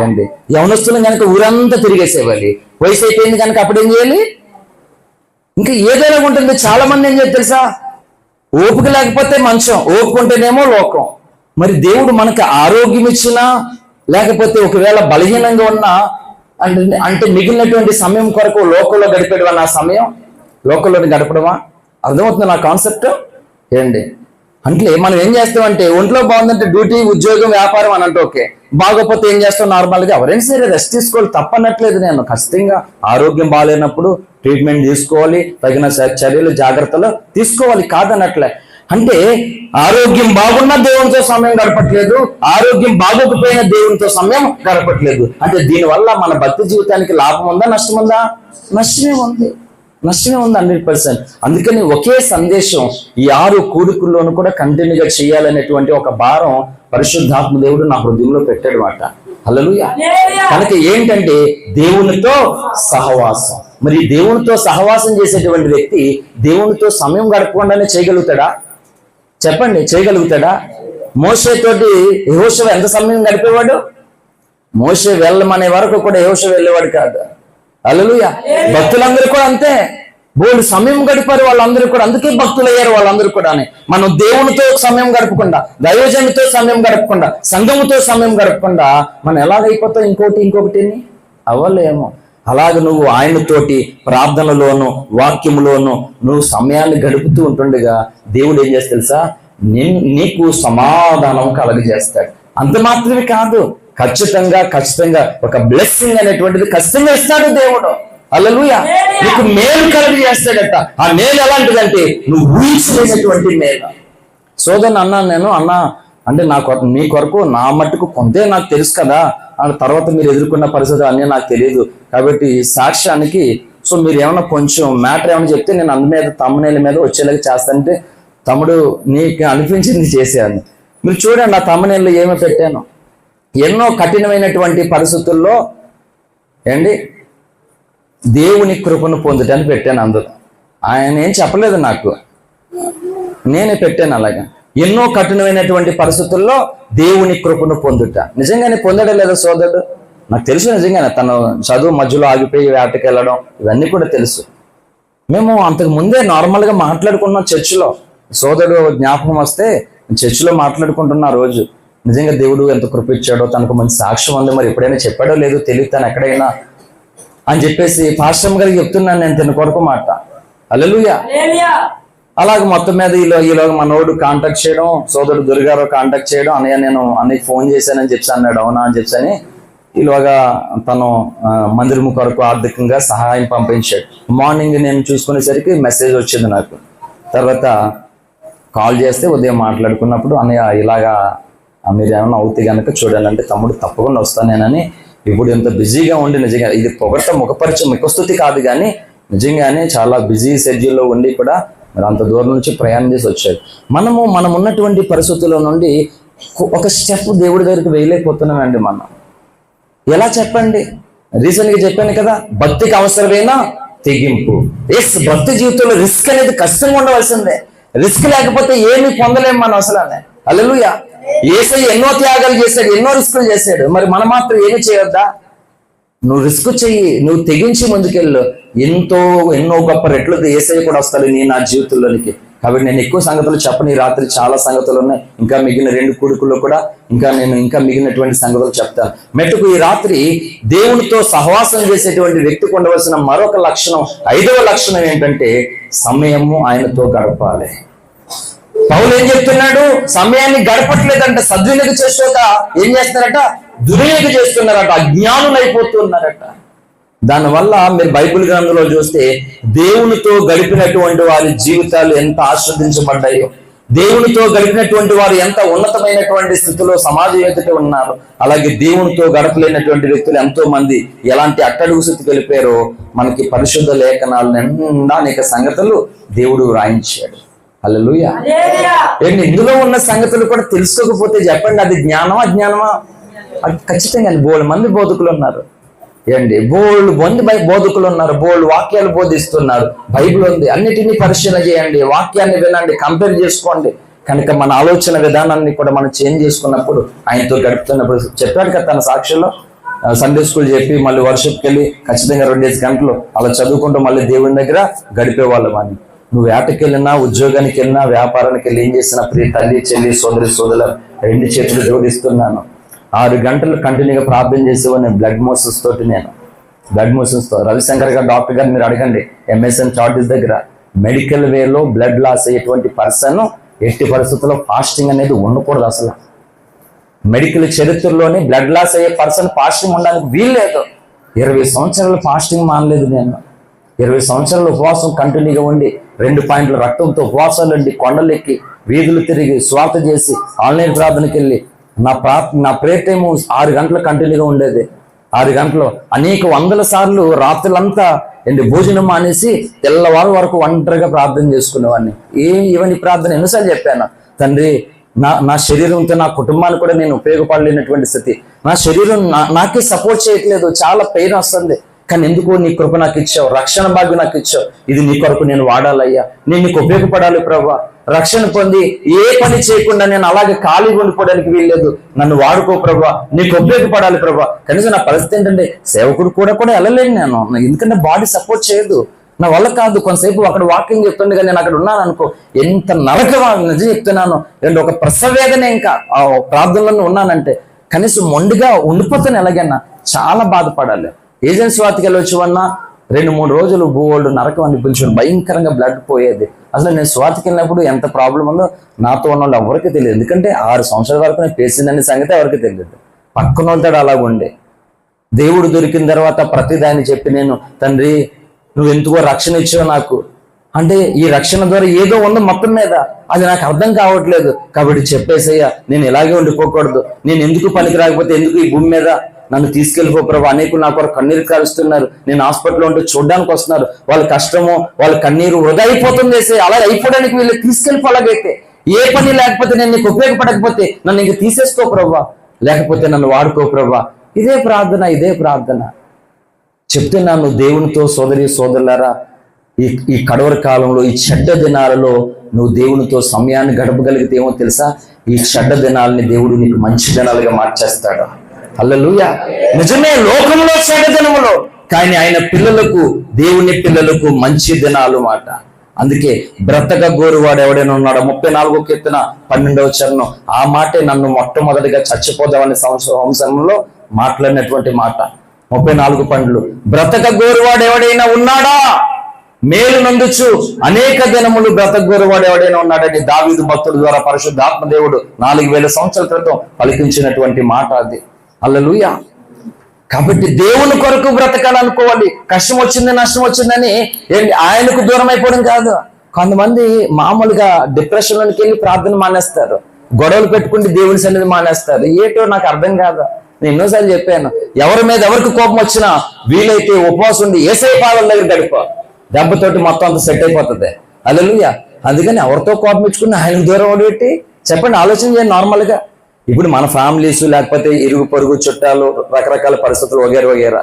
అండి యవనస్తులను కనుక ఊరంతా తిరిగేసేవాలి. వయసు అయిపోయింది కనుక అప్పుడు ఏం చేయాలి? ఇంకా ఏదైనా ఉంటుంది. చాలా మంది ఏం చేయాలి తెలుసా? ఓపిక లేకపోతే మంచం, ఓపిక ఉంటేనేమో లోకం. మరి దేవుడు మనకు ఆరోగ్యం ఇచ్చినా, లేకపోతే ఒకవేళ బలహీనంగా ఉన్నా అంటే మిగిలినటువంటి సమయం కొరకు లోకంలో గడిపేయడం నా సమయం లోకంలో గడపడమా? అర్థమవుతుంది నా కాన్సెప్ట్ ఏంటి? అంటే మనం ఏం చేస్తామంటే ఒంట్లో బాగుందంటే డ్యూటీ, ఉద్యోగం, వ్యాపారం అని అంటే ఓకే, బాగోపోతే ఏం చేస్తాం? నార్మల్గా ఎవరైనా సరే రెస్ట్ తీసుకోవాలి, తప్పనట్లేదు. నేను ఖచ్చితంగా ఆరోగ్యం బాగాలేనప్పుడు ట్రీట్మెంట్ తీసుకోవాలి, తగిన చర్యలు జాగ్రత్తలు తీసుకోవాలి, కాదనట్లే. అంటే ఆరోగ్యం బాగున్నా దేవునితో సమయం గడపట్లేదు, ఆరోగ్యం బాగోకపోయినా దేవునితో సమయం గడపట్లేదు. అంటే దీనివల్ల మన భక్తి జీవితానికి లాభం ఉందా, నష్టం ఉందా? నష్టమే ఉంది, నష్టమే ఉంది 100%. అందుకని ఒకే సందేశం ఈ 6 కూడికల్లోనూ కూడా కంటిన్యూగా చేయాలనేటువంటి ఒక భారం పరిశుద్ధాత్మ దేవుడు నా హృదయంలో పెట్టాడు మాట. హల్లెలూయా. కనుక ఏంటంటే దేవునితో సహవాసం. మరి దేవునితో సహవాసం చేసేటువంటి వ్యక్తి దేవునితో సమయం గడపకుండానే చేయగలుగుతాడా? చెప్పండి, చేయగలుగుతాడా? మోషే తోటి యెహోషువ ఎంత సమయం గడిపేవాడు? మోషే వెళ్ళమనే వరకు కూడా యెహోషువ వెళ్ళేవాడు కాదు. హల్లెలూయా. భక్తులందరూ కూడా అంతే, బోల్డ్ సమయం గడిపారు వాళ్ళందరూ కూడా. అందుకే భక్తులయ్యారు వాళ్ళందరూ కూడా. మనం దేవునితో సమయం గడపకుండా, దైవజనుడితో సమయం గడపకుండా, సంఘముతో సమయం గడపకుండా మనం ఎలాగైపోతాం? ఇంకొకటి అవ్వలేమో. అలాగే నువ్వు ఆయనతోటి ప్రార్థనలోను వాక్యములోను నువ్వు సమయాన్ని గడుపుతూ ఉంటుండగా దేవుడు ఏం చేస్తా తెలుసా? నీకు సమాధానం కలగజేస్తాడు. అంత మాత్రమే కాదు, ఖచ్చితంగా ఒక బ్లెస్సింగ్ అనేటువంటిది ఖచ్చితంగా ఇస్తాడు దేవుడు. హల్లెలూయా. నీకు మేలు కలగజేస్తాడట. ఆ మేలు ఎలాంటిదంటే నువ్వు ఊహించలేనటువంటి మేలు. సోదరుని అన్నాను నేను, అన్నా అంటే నీ కొరకు నా మట్టుకు కొంతే నాకు తెలుసు కదా, తర్వాత మీరు ఎదుర్కొన్న పరిస్థితులు అన్నీ నాకు తెలియదు. కాబట్టి సాక్ష్యానికి మీరు ఏమైనా కొంచెం మ్యాటర్ ఏమైనా చెప్తే నేను అందు మీద తమ్మునేల మీద వచ్చేలాగా చేస్తానంటే, తమ్ముడు నీకు అనిపించింది చేశాను. మీరు చూడండి, ఆ తమ్మునేళ్ళు ఏమో పెట్టాను. ఎన్నో కఠినమైనటువంటి పరిస్థితుల్లో ఏంటి దేవుని కృపను పొందుటని పెట్టాను. అందులో ఆయన ఏం చెప్పలేదు నాకు, నేనే పెట్టాను. అలాగా ఎన్నో కఠినమైనటువంటి పరిస్థితుల్లో దేవుని కృపను పొందుట. నిజంగానే పొందడం లేదా సోదరుడు? నాకు తెలుసు నిజంగానే. తను చదువు మధ్యలో ఆగిపోయి వేటకి వెళ్ళడం ఇవన్నీ కూడా తెలుసు. మేము అంతకు ముందే నార్మల్గా మాట్లాడుకున్నాం చర్చిలో. సోదరుడు జ్ఞాపకం వస్తే చర్చిలో మాట్లాడుకుంటున్న రోజు నిజంగా దేవుడు ఎంత కృప ఇచ్చాడో, తనకు మంచి సాక్ష్యం ఉంది. మరి ఎప్పుడైనా చెప్పాడో లేదో తెలియదు తను ఎక్కడైనా అని చెప్పేసి పాస్టర్ గారికి చెప్తున్నాను నేను తన కొరకు మాట. హల్లెలూయా. అలాగే మొత్తం మీద ఈలోగా మనోడు కాంటాక్ట్ చేయడం, సోదరుడు దుర్గారావు కాంటాక్ట్ చేయడం, అన్నయ్య నేను అన్నయ్యకి ఫోన్ చేశానని చెప్పి అన్నాడు. అవునా అని చెప్పని ఈలోగా తను మందిరము కొరకు ఆర్థికంగా సహాయం పంపించాడు. మార్నింగ్ నేను చూసుకునేసరికి మెసేజ్ వచ్చింది నాకు. తర్వాత కాల్ చేస్తే ఉదయం మాట్లాడుకున్నప్పుడు, అన్నయ్య ఇలాగా మీరు ఏమైనా అవుతే కనుక చూడండి అంటే, తమ్ముడు తప్పకుండా వస్తానేనని. ఇప్పుడు ఎంత బిజీగా ఉండి నిజంగా ఇది పొగట ముఖపరిచయం ముఖస్థుతి కాదు, కానీ నిజంగానే చాలా బిజీ షెడ్యూల్లో ఉండి కూడా మరి అంత దూరం నుంచి ప్రయాణం చేసి వచ్చాడు. మనం ఉన్నటువంటి పరిస్థితుల్లో నుండి ఒక స్టెప్ దేవుడి దగ్గరికి వేయలేకపోతున్నామండి. మనం ఎలా చెప్పండి? రీసెంట్గా చెప్పాను కదా, భక్తికి అవసరమైన తెగింపు. ఎస్, భక్తి జీవితంలో రిస్క్ అనేది కష్టంగా ఉండవలసిందే. రిస్క్ లేకపోతే ఏమీ పొందలేము మనం అసలు. హల్లెలూయా. యేసయ్య ఎన్నో త్యాగాలు చేశాడు, ఎన్నో రిస్కులు చేశాడు. మరి మనం మాత్రం ఏమి చేయొద్దా? నువ్వు రిస్క్ చెయ్యి, నువ్వు తెగించి ముందుకెళ్ళు. ఎన్నో గొప్ప రెట్లు యేసయ్య కూడా వస్తాడు నా జీవితంలోనికి. కాబట్టి నేను ఎక్కువ సంగతులు చెప్పను. ఈ రాత్రి చాలా సంగతులు ఉన్నాయి. ఇంకా మిగిలిన 2 కూడుకుల్లో కూడా ఇంకా మిగిలినటువంటి సంగతులు చెప్తాను. మెట్టుకు ఈ రాత్రి దేవునితో సహవాసం చేసేటువంటి వ్యక్తికి ఉండవలసిన మరొక లక్షణం, 5వ లక్షణం ఏంటంటే సమయము ఆయనతో గడపాలి. పౌలు ఏం చెప్తున్నాడు? సమయాన్ని గడపట్లేదంట, సద్వినియోగం చేసుకోక ఏం చేస్తున్నారట? దుర్వినియోగం చేస్తున్నారట, అజ్ఞానులు అయిపోతున్నారట. దానివల్ల మీరు బైబిల్ గ్రంథంలో చూస్తే దేవునితో గడిపినటువంటి వారి జీవితాలు ఎంత ఆస్వాదించబడ్డాయో, దేవునితో గడిపినటువంటి వారు ఎంత ఉన్నతమైనటువంటి స్థితిలో సమాజం ఎదుట ఉన్నారు. అలాగే దేవునితో గడపలేనటువంటి వ్యక్తులు ఎంతో మంది ఎలాంటి అట్టడుగు స్థితికి వెళ్ళిపోయారో మనకి పరిశుద్ధ లేఖనాలు నిండా అనేక సంగతులు దేవుడు రాయించాడు. హల్లెలూయా. ఏంటి ఇందులో ఉన్న సంగతులు కూడా తెలుసుకోకపోతే చెప్పండి, అది జ్ఞానమా అజ్ఞానమా? అది ఖచ్చితంగా బోల్డ్ మంది బోధకులు ఉన్నారు. ఏంటి బోల్డ్ మంది బోధకులు ఉన్నారు, బోల్డ్ వాక్యాలు బోధిస్తున్నారు. బైబిల్ ఉంది, అన్నిటినీ పరిశీలన చేయండి, వాక్యాన్ని వినండి, కంపేర్ చేసుకోండి. కనుక మన ఆలోచన విధానాన్ని కూడా మనం చేంజ్ చేసుకున్నప్పుడు, ఆయనతో గడుపుతున్నప్పుడు చెప్పాడు కదా తన సాక్షిలో, సండే స్కూల్ చెప్పి మళ్ళీ వర్షిప్కి వెళ్ళి ఖచ్చితంగా 2 గంటలు అలా చదువుకుంటూ మళ్ళీ దేవుని దగ్గర గడిపేవాళ్ళం అని. నువ్వు వేటకి వెళ్ళినా, ఉద్యోగానికి వెళ్ళినా, వ్యాపారానికి వెళ్ళి ఏం చేసినా, ప్రియ తల్లి చెల్లి సోదరుల 2 చేతులు జోడిస్తున్నాను. 6 గంటలు కంటిన్యూగా ప్రార్థన చేసేవాడిని బ్లడ్ మోషన్స్తో. రవిశంకర్ గారు డాక్టర్ గారు మీరు అడగండి, MSN చార్టీస్ దగ్గర మెడికల్ వేలో బ్లడ్ లాస్ అయ్యేటువంటి పర్సన్ ఎట్టి పరిస్థితుల్లో ఫాస్టింగ్ అనేది ఉండకూడదు. అసలు మెడికల్ చరిత్రలోని బ్లడ్ లాస్ అయ్యే పర్సన్ ఫాస్టింగ్ ఉండడానికి వీల్లేదు. 20 సంవత్సరాలు ఫాస్టింగ్ మానలేదు నేను. 20 సంవత్సరాలు ఉపవాసం కంటిన్యూగా ఉండి 2 పాయింట్ల రక్తంతో ఉపవాసాలు ఉండి కొండలెక్కి వీధులు తిరిగి స్వార్థ చేసి ఆన్లైన్ ప్రార్థనకి వెళ్ళి నా ప్రేయర్ టైము 6 గంటలు కంటిన్యూగా ఉండేది. 6 గంటలు అనేక వందల సార్లు రాత్రులంతా భోజనం మానేసి తెల్లవారు వరకు ఒంటరిగా ప్రార్థన చేసుకునేవాడిని. ఇవన్నీ ప్రార్థన ఎన్నిసార్లు చెప్పాను, తండ్రి నా శరీరంతో నా కుటుంబానికి కూడా నేను ఉపయోగపడలేనటువంటి స్థితి, నా శరీరం నాకే సపోర్ట్ చేయట్లేదు, చాలా పెయిన్ వస్తుంది, కానీ ఎందుకు నీ కృప నాకు ఇచ్చావు, రక్షణ భాగ్యం నాకు ఇచ్చావు, ఇది నీ కొరకు నేను వాడాలయ్యా, నేను నీకు ఉపయోగపడాలి ప్రభా. రక్షణ పొంది ఏ పని చేయకుండా నేను అలాగే ఖాళీగా ఉండిపోవడానికి వీల్లేదు, నన్ను వాడుకో ప్రభా, నీకు ఉపయోగపడాలి ప్రభా. కనీసం నా పరిస్థితి ఏంటంటే సేవకుడు కూడా వెళ్ళలేను నేను, ఎందుకంటే బాడీ సపోర్ట్ చేయదు, నా వల్ల కాదు. కొంతసేపు అక్కడ వాకింగ్ చెప్తుండే కానీ నేను అక్కడ ఉన్నాను అనుకో, ఎంత నరకమా నిజం చెప్తున్నాను, ఒక ప్రసవేదనే. ఇంకా ఆ ప్రార్థనలో ఉన్నానంటే కనీసం మొండిగా ఉండిపోతాను, ఎలాగైనా చాలా బాధపడాలి. ఏజెన్సీ వార్తకి వెళ్ళొచ్చు అన్నా 2-3 రోజులు బోల్డ్ నరకం అని పిలిచాడు, భయంకరంగా బ్లడ్ పోయేది. అసలు నేను స్వాతికి వెళ్ళినప్పుడు ఎంత ప్రాబ్లం ఉందో నాతో ఉన్న వాళ్ళు ఎవరికి తెలియదు, ఎందుకంటే 6 సంవత్సరాల వరకు నేను పేసిందనే సంగతి ఎవరికి తెలియదు. పక్కన వాళ్ళతో అలాగుండే. దేవుడు దొరికిన తర్వాత ప్రతిదాన్ని చెప్పి నేను, తండ్రి నువ్వు ఎందుకో రక్షణ ఇచ్చావు నాకు, అంటే ఈ రక్షణ ద్వారా ఏదో ఉందో మొత్తం మీద, అది నాకు అర్థం కావట్లేదు, కాబట్టి చెప్పేసయ్యా నేను ఇలాగే ఉండిపోకూడదు, నేను ఎందుకు పనికి రాకపోతే ఎందుకు ఈ భూమి మీద, నన్ను తీసుకెళ్ళిపో ప్రభు. అనేకులు నా కొరకు కన్నీరు కారుస్తున్నారు, నేను హాస్పిటల్లో ఉంటే చూడడానికి వస్తున్నారు, వాళ్ళ కష్టము వాళ్ళ కన్నీరు వృధా అయిపోతుంది, అలా అయిపోవడానికి వీళ్ళు తీసుకెళ్ళిపో. అలాగైతే ఏ పని లేకపోతే నేను నీకు ఉపయోగపడకపోతే నన్ను ఇంక తీసేసుకో ప్రభా, లేకపోతే నన్ను వాడుకో ప్రభా. ఇదే ప్రార్థన చెప్తున్నాను దేవునితో. సోదరి సోదరులారా, ఈ కడవరి కాలంలో, ఈ చెడ్డ దినాలలో నువ్వు దేవునితో సమయాన్ని గడపగలిగితే ఏమో తెలుసా, ఈ చెడ్డ దినాలని దేవుడు నీకు మంచి దినాలుగా మార్చేస్తాడు. హల్లెలూయా. నిజమే, లోకంలో చెడ్డ దినములో, కానీ ఆయన పిల్లలకు, దేవుని పిల్లలకు మంచి దినాలు మాట. అందుకే బ్రతక గోరువాడు ఎవడైనా ఉన్నాడో 34వ కీర్తన 12వ చరణం, ఆ మాటే నన్ను మొట్టమొదటిగా చచ్చిపోదామనే సంవత్సరంలో మాట్లాడినటువంటి మాట. 34 పండ్లు. బ్రతక గోరువాడు ఎవడైనా ఉన్నాడా, మేలు నందుచు అనేక దినములు బ్రతక గోరువాడు ఎవడైనా ఉన్నాడని దావీదు భక్తుడి ద్వారా పరిశుద్ధాత్మ దేవుడు 4000 సంవత్సరాల క్రితం పలికించినటువంటి మాట అది. హల్లెలూయా. కాబట్టి దేవుని కొరకు బ్రతకాలనుకోవాలి. కష్టం వచ్చింది నష్టం వచ్చిందని ఆయనకు దూరం అయిపోవడం కాదు. కొంతమంది మామూలుగా డిప్రెషన్లోకి వెళ్ళి ప్రార్థన మానేస్తారు, గొడవలు పెట్టుకుంటే దేవుని సన్నిధి మానేస్తారు. ఏటో నాకు అర్థం కాదు. నేను ఎన్నోసార్లు చెప్పాను, ఎవరి మీద ఎవరికి కోపం వచ్చినా వీలైతే ఉపవాసం ఉండి యేసయ్య పాదాల దగ్గర గడిపో, దెబ్బతోటి మొత్తం అంతా సెట్ అయిపోతుంది. హల్లెలూయా. అందుకని ఎవరితో కోపం ఇచ్చుకుని ఆయనకు దూరం పెట్టి చెప్పండి, ఆలోచన చేయండి. నార్మల్గా ఇప్పుడు మన ఫ్యామిలీస్, లేకపోతే ఇరుగు పొరుగు చుట్టాలు, రకరకాల పరిస్థితులు వగేరా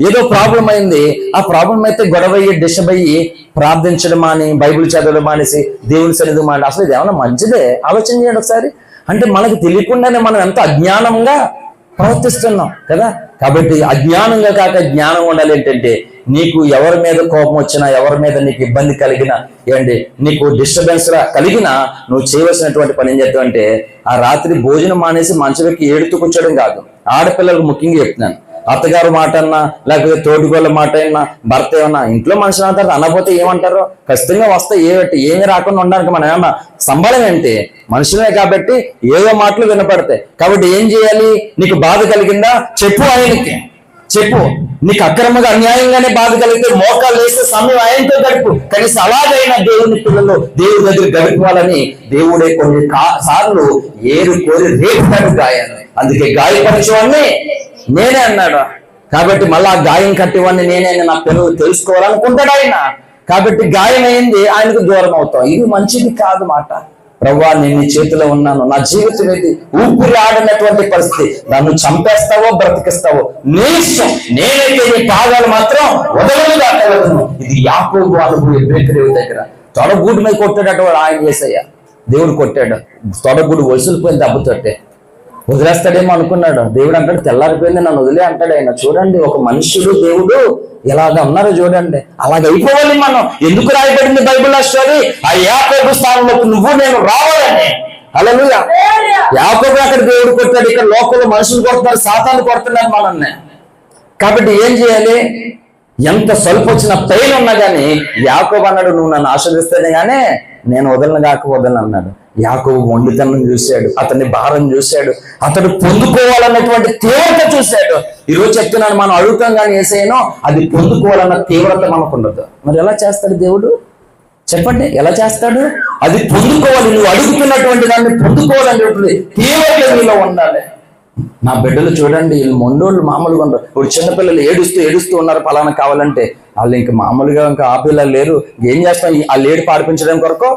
ఏదో ప్రాబ్లం అయింది, ఆ ప్రాబ్లం అయితే గొడవ అయ్యి డిస్టర్బ్ అయ్యి ప్రార్థించడం అని, బైబిల్ చదవడం మానేసి దేవుని సన్నిధి మాని, అసలు ఇది ఏమన్నా మంచిదే? ఆలోచన చేయండి ఒకసారి. అంటే మనకు తెలియకుండానే మనం ఎంత అజ్ఞానంగా ప్రవర్తిస్తున్నాం కదా. కాబట్టి అజ్ఞానంగా కాక జ్ఞానం ఉండాలి. ఏంటంటే నీకు ఎవరి మీద కోపం వచ్చినా, ఎవరి మీద నీకు ఇబ్బంది కలిగినా, నీకు డిస్టర్బెన్స్ కలిగినా నువ్వు చేయవలసినటువంటి పని ఏం చేద్దామంటే, ఆ రాత్రి భోజనం మానేసి మంచంలోకి ఏడుతూ కూర్చోడం కాదు. ఆడపిల్లలకు ముఖ్యంగా చెప్తున్నాను, అత్తగారు మాట అన్నా, లేకపోతే తోటిగోళ్ళ మాట అయినా, భర్త ఏమన్నా, ఇంట్లో మనుషులు అంటారు, అనకపోతే ఏమంటారో ఖచ్చితంగా వస్తాయి. ఏమి రాకుండా ఉండడానికి మనం ఏమన్నా సంబలం ఏంటి? మనుషులే కాబట్టి ఏదో మాటలు వినపడతాయి. కాబట్టి ఏం చేయాలి? నీకు బాధ కలిగిందా చెప్పు, ఆయనకి చెప్పు. నీకు అక్రమంగా అన్యాయంగానే బాధ కలిగితే మోకాలు వేసే సమయం ఆయనతో గడుపు. కనీసం అలాగైనా దేవుని పిల్లలు దేవుడి దగ్గర గడుపుకోవాలని దేవుడే కొన్ని సార్లు ఏరు కోరి రేపుతాడు గాయాన్ని. అందుకే గాయపరచువాన్ని నేనే అన్నాడు. కాబట్టి మళ్ళా గాయం కట్టివాడిని నేనే నా పిల్లలు తెలుసుకోవాలనుకుంటాడు ఆయన. కాబట్టి గాయం అయింది, ఆయనకు దూరం అవుతాం. ఇది మంచిది కాదు మాట. ప్రభువా, నేను నీ చేతిలో ఉన్నాను, నా జీవితం ఇది ఊపిరి ఆడినటువంటి పరిస్థితి, నన్ను చంపేస్తావో బ్రతికిస్తావో నీ ఇష్టం, నేనైతే నీ పాదాలు మాత్రం వదలలుగా కలగను. ఇది యాకోబు అనుభవం. ఎబ్రేకరేవు దగ్గర తొడగూడు మీద కొట్టాడట వాడు, ఆయన యేసయ్య దేవుడు కొట్టాడు. తొడగూడు వసులుపోయింది దెబ్బతోటే. వదిలేస్తాడేమో అనుకున్నాడు. దేవుడు అంటాడు, తెల్లారిపోయింది నన్ను వదిలే అంటాడు ఆయన. చూడండి, ఒక మనుషుడు దేవుడు ఎలాగ ఉన్నారో చూడండి. అలాగ అయిపోవాలి మనం. ఎందుకు రాయబడింది బైబిల్ స్టోరీ? ఆ యాకోబు స్థానంలోకి నువ్వు నేను రావాలని. హల్లెలూయా. యాకోబు అక్కడ దేవుడు కొట్టాడు, ఇక్కడ లోకంలో మనుషులు కొడుతున్నారు, సాతాను కొడుతున్నారు మనల్ని. కాబట్టి ఏం చేయాలి? ఎంత స్వల్ప వచ్చిన పెయిన్ ఉన్నా కానీ యాకోబు అన్నాడు, నువ్వు నన్ను ఆశీర్వదిస్తేనే గానే నేను వదలను అన్నాడు. యాకోబు మొండితనం చూశాడు, అతన్ని భారం చూశాడు, అతడు పొందుకోవాలన్నటువంటి తీవ్రత చూశాడు. ఈరోజు చెప్తున్నాను, మనం అడుగుతాం కానీ యేసయ్యనో అది పొందుకోవాలన్న తీవ్రత మనకు ఉండదు. మరి ఎలా చేస్తాడు దేవుడు? చెప్పండి, ఎలా చేస్తాడు? అది పొందుకోవాలి, నువ్వు అడుగుతున్నటువంటి దాన్ని పొందుకోవాలనేటువంటి తీవ్రత నీలో ఉండాలి. నా బిడ్డలు చూడండి, వీళ్ళు మొండోళ్ళు మామూలుగా ఉండరు. ఇప్పుడు చిన్నపిల్లలు ఏడుస్తూ ఉన్నారు ఫలానా కావాలంటే, వాళ్ళు ఇంకా మామూలుగా ఇంకా ఆపిల్లలు లేరు. ఏం చేస్తాం? వాళ్ళు ఏడు పాడిపించడం కొరకు,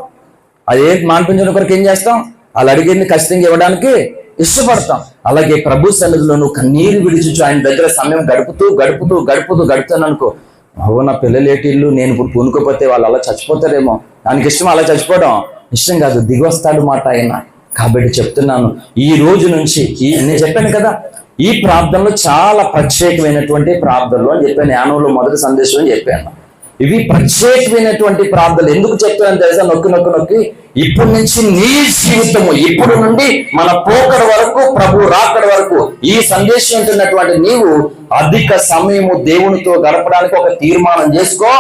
అది ఏడు మానిపించడం కొరకు ఏం చేస్తాం? వాళ్ళు అడిగింది ఖచ్చితంగా ఇవ్వడానికి ఇష్టపడతాం. అలాగే ప్రభు సన్నిధిలో నువ్వు కన్నీరు విడిచి ఆయన దగ్గర సమయం గడుపుతాను అనుకో, నా పిల్లలు ఏటిల్లు, నేను ఇప్పుడు పూనుకోపోతే వాళ్ళు అలా చచ్చిపోతారేమో, దానికి ఇష్టం అలా చచ్చిపోవడం ఇష్టం కాదు, దిగొస్తాడు మాట ఆయన. కాబట్టి చెప్తున్నాను, ఈ రోజు నుంచి నేను చెప్పాను కదా, ఈ ప్రార్థనలో చాలా ప్రత్యేకమైనటువంటి ప్రార్థనలు అని చెప్పాను. యానంలో మొదటి సందేశం అని చెప్పాను. ఇవి ప్రత్యేకమైనటువంటి ప్రార్థనలు. ఎందుకు చెప్తానని తెలుసా? నొక్కి ఇప్పటి నుంచి నీ జీవితము, ఇప్పుడు నుండి మన పోకడ వరకు, ప్రభు రాకడ వరకు ఈ సందేశం ఉంటున్నటువంటి నీవు అధిక సమయము దేవునితో గడపడానికి ఒక తీర్మానం చూసుకో.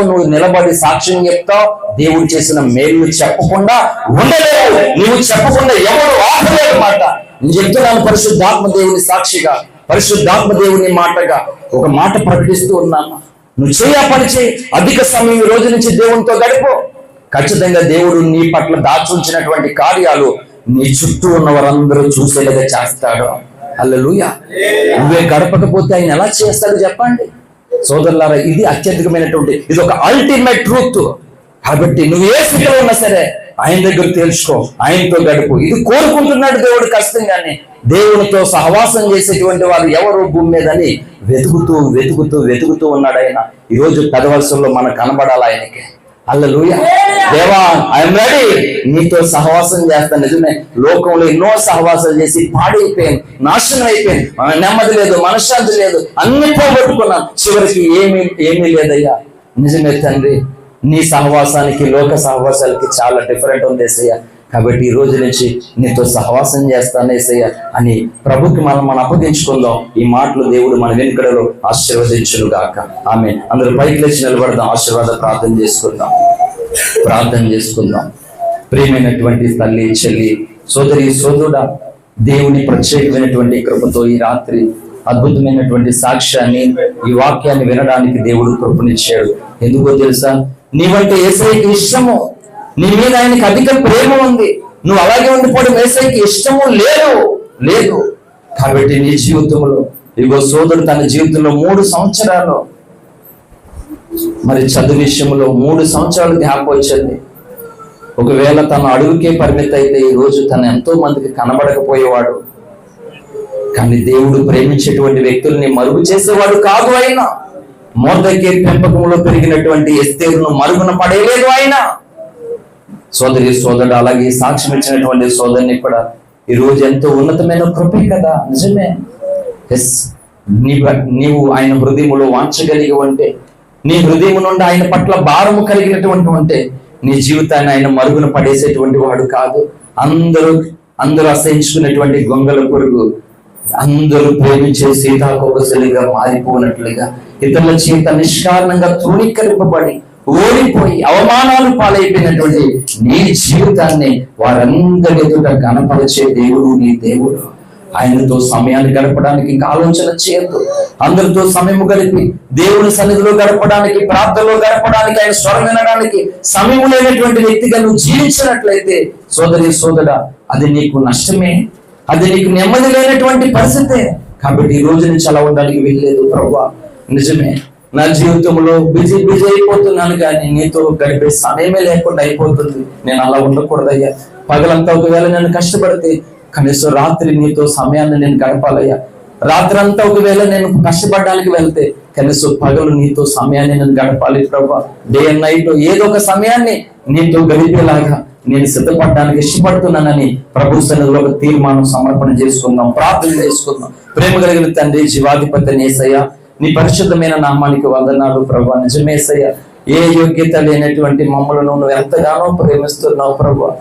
నువ్వు నిలబడి సాక్ష్యం చెప్తావు. దేవుడు చేసిన మేలు చెప్పకుండా ఉండలేవు. నువ్వు చెప్పకుండా ఎవరు ఆపలేరు మాట. నేను చెప్తున్నాను, పరిశుద్ధాత్మ దేవుని సాక్షిగా, పరిశుద్ధాత్మ దేవుని మాటగా ఒక మాట ప్రకటిస్తూ ఉన్నాను. నువ్వు పని చేయి. అధిక సమయం ఈ రోజు నుంచి దేవునితో గడుపు. ఖచ్చితంగా దేవుడు నీ పట్ల దాచుంచినటువంటి కార్యాలు నీ చుట్టూ ఉన్న వారందరూ చూసేలాగా చేస్తాడు. హల్లెలూయా. నువ్వే గడపకపోతే ఆయన ఎలా చేస్తాడు చెప్పండి సోదరులారా? ఇది అత్యధికమైనటువంటి, ఇది ఒక అల్టిమేట్ ట్రూత్. కాబట్టి నువ్వు ఏ స్థితిలో ఉన్నా సరే ఆయన దగ్గర తెలుసుకో, ఆయనతో గడుపు. ఇది కోరుకుంటున్నాడు దేవుడు ఖచ్చితంగానే. దేవునితో సహవాసం చేసేటువంటి వారు ఎవరు భూమి మీదని వెతుకుతూ ఉన్నాడు ఆయన. ఈరోజు పెదవలసల్లో మనకు కనబడాలి ఆయనకి. హల్లెలూయా. దేవా, ఐఎమ్ రెడీ, నీతో సహవాసం చేస్తాను. నిజమే, లోకంలో ఎన్నో సహవాసాలు చేసి పాడైపోయాను, నాశనం అయిపోయాను, నెమ్మది లేదు, మనశ్శాంతి లేదు, అన్ని పోగొట్టుకున్నాను. చివరికి ఏమీ లేదయ్యా. నిజమే తండ్రి, నీ సహవాసానికి లోక సహవాసాలకి చాలా డిఫరెంట్ ఉంది యేసయ్య. కాబట్టి ఈ రోజు నుంచి నీతో సహవాసం చేస్తాను యేసయ్య అని ప్రభుకి మనం అప్పగించుకుందాం. ఈ మాటలు దేవుడు మన వెనుకడలో ఆశీర్వదించును గాక. ఆమేన్. అందరూ పైకి లేచి నిలబడదాం, ఆశీర్వాద ప్రార్థన చేసుకుందాం. ప్రియమైనటువంటి తల్లి, చెల్లి, సోదరి, సోదరుడా, దేవుని ప్రత్యేకమైనటువంటి కృపతో ఈ రాత్రి అద్భుతమైనటువంటి సాక్ష్యాన్ని, ఈ వాక్యాన్ని వినడానికి దేవుడు కృపనిచ్చాడు. ఎందుకో తెలుసా? నీవంటే యేసయ్యకి ఇష్టము, నీ మీద ఆయనకి అధిక ప్రేమ ఉంది. నువ్వు అలాగే ఉండిపోవడం యేసయ్యకి ఇష్టము లేదు. కాబట్టి నీ జీవితంలో, ఇగో సోదరుడు తన జీవితంలో 3 సంవత్సరాలు మరి చదువు విషయంలో 3 సంవత్సరాలు గ్యాప్ వచ్చింది. ఒకవేళ తన అడుగుకే పరిమితి అయితే ఈ రోజు తను ఎంతో మందికి కనబడకపోయేవాడు. కానీ దేవుడు ప్రేమించేటువంటి వ్యక్తుల్ని మరుగు చేసేవాడు కాదు ఆయన. మొర్దెకై పెంపకంలో పెరిగినటువంటి ఎస్తేరును మరుగున పడేయలేదు ఆయన. సోదరి, సోదరుడు, అలాగే సాక్ష్యం ఇచ్చినటువంటి సోదరుని కూడా ఈ రోజు ఎంతో ఉన్నతమైన కృపే కదా. నిజమే. నీవు ఆయన హృదయములో వాంచగలిగి ఉంటే, నీ హృదయం నుండి ఆయన పట్ల భారము కలిగినటువంటి ఉంటే, నీ జీవితాన్ని ఆయన మరుగున పడేసేటువంటి వాడు కాదు. అందరూ అసహించుకునేటువంటి గొంగల పురుగు అందరూ ప్రేమించే సీతాకోకసలిగా మారిపోయినట్లుగా ఇతరుల చేత నిష్కారణంగా తృణీకరింపబడి ఓడిపోయి అవమానాలు పాలైపోయినటువంటి నీ జీవితాన్ని వారందరి ఎదుట కనపరిచే దేవుడు నీ దేవుడు. ఆయనతో సమయాన్ని గడపడానికి ఇంకా ఆలోచన చేయొద్దు. అందరితో సమయం గడిపి దేవుని సన్నిధిలో గడపడానికి, ప్రార్థనలో గడపడానికి, ఆయన స్వరం వినడానికి సమయం లేనటువంటి వ్యక్తిగా నువ్వు జీవించినట్లయితే సోదరి, సోదరా, అది నీకు నష్టమే, అది నీకు నెమ్మది లేనటువంటి పరిస్థితే. కాబట్టి ఈ రోజు నుంచి అలా ఉండడానికి వీల్లేదు ప్రభువా. నిజమే, నా జీవితంలో బిజీ అయిపోతున్నాను, కానీ నీతో గడిపే సమయమే లేకుండా అయిపోతుంది. నేను అలా ఉండకూడదయ్యా. పగలంతా ఒకవేళ నేను కష్టపడితే కనీసం రాత్రి నీతో సమయాన్ని నేను గడపాలయ్యా. రాత్రి అంతా ఒకవేళ నేను కష్టపడడానికి వెళ్తే కనీసం పగలు నీతో సమయాన్ని నేను గడపాలి ప్రభువా. డే అండ్ నైట్ ఏదో ఒక సమయాన్ని నీతో గడిపేలాగా నేను సిద్ధపడడానికి ఇష్టపడుతున్నానని ప్రభు సన్నిధిలో ఒక తీర్మానం సమర్పణ చేసుకుందాం, ప్రార్థన చేసుకుందాం. ప్రేమ కలిగిన తండ్రి, జీవాధిపతి యేసయ్య, నీ పరిశుద్ధమైన నామానికి వందనాలు ప్రభువా. నిజమేసయ్య, ఏ యోగ్యత లేనటువంటి మమ్మలను నువ్వు ఎంతగానో ప్రేమిస్తున్నావు ప్రభువా.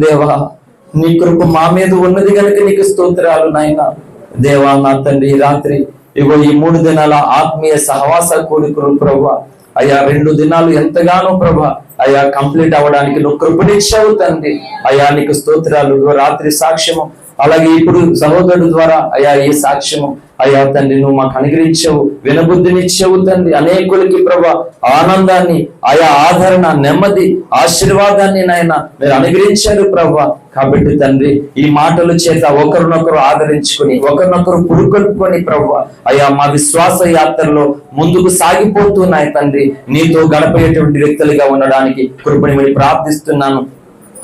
దేవా, నీ కృప మా మీద ఉన్నది కనుక నీకు స్తోత్రాలు నాయన. దేవా, నా తండ్రి, ఈ రాత్రి ఇగో ఈ 3 దినాల ఆత్మీయ సహవాస కోరికలు ప్రభువా, అయ్యా 2 దినాలు ఎంతగానో ప్రభా అయ్యా కంప్లీట్ అవ్వడానికి నువ్వు కృపనిచ్చావు తండ్రి. అయ్యా నీకు స్తోత్రాలు. రాత్రి సాక్ష్యము అలాగే ఇప్పుడు సహోదరుడు ద్వారా అయా ఈ సాక్ష్యము అయ్యా తండ్రి నువ్వు మాకు అనుగ్రహించావు, వినబుద్ధినిచ్చావు తండ్రి. అనేకులకి ప్రభా ఆనందాన్ని, ఆయా ఆదరణ, నెమ్మది, ఆశీర్వాదాన్ని నాయన మీరు అనుగ్రహించారు ప్రభా. కాబట్టి తండ్రి ఈ మాటల చేత ఒకరినొకరు ఆదరించుకొని ఒకరినొకరు పురుకొల్పుకొని ప్రభా అయ్యా మా విశ్వాస యాత్రలో ముందుకు సాగిపోతున్నాయి తండ్రి. నీతో గడపేటువంటి వ్యక్తులుగా ఉండడానికి కృపని ప్రార్థిస్తున్నాను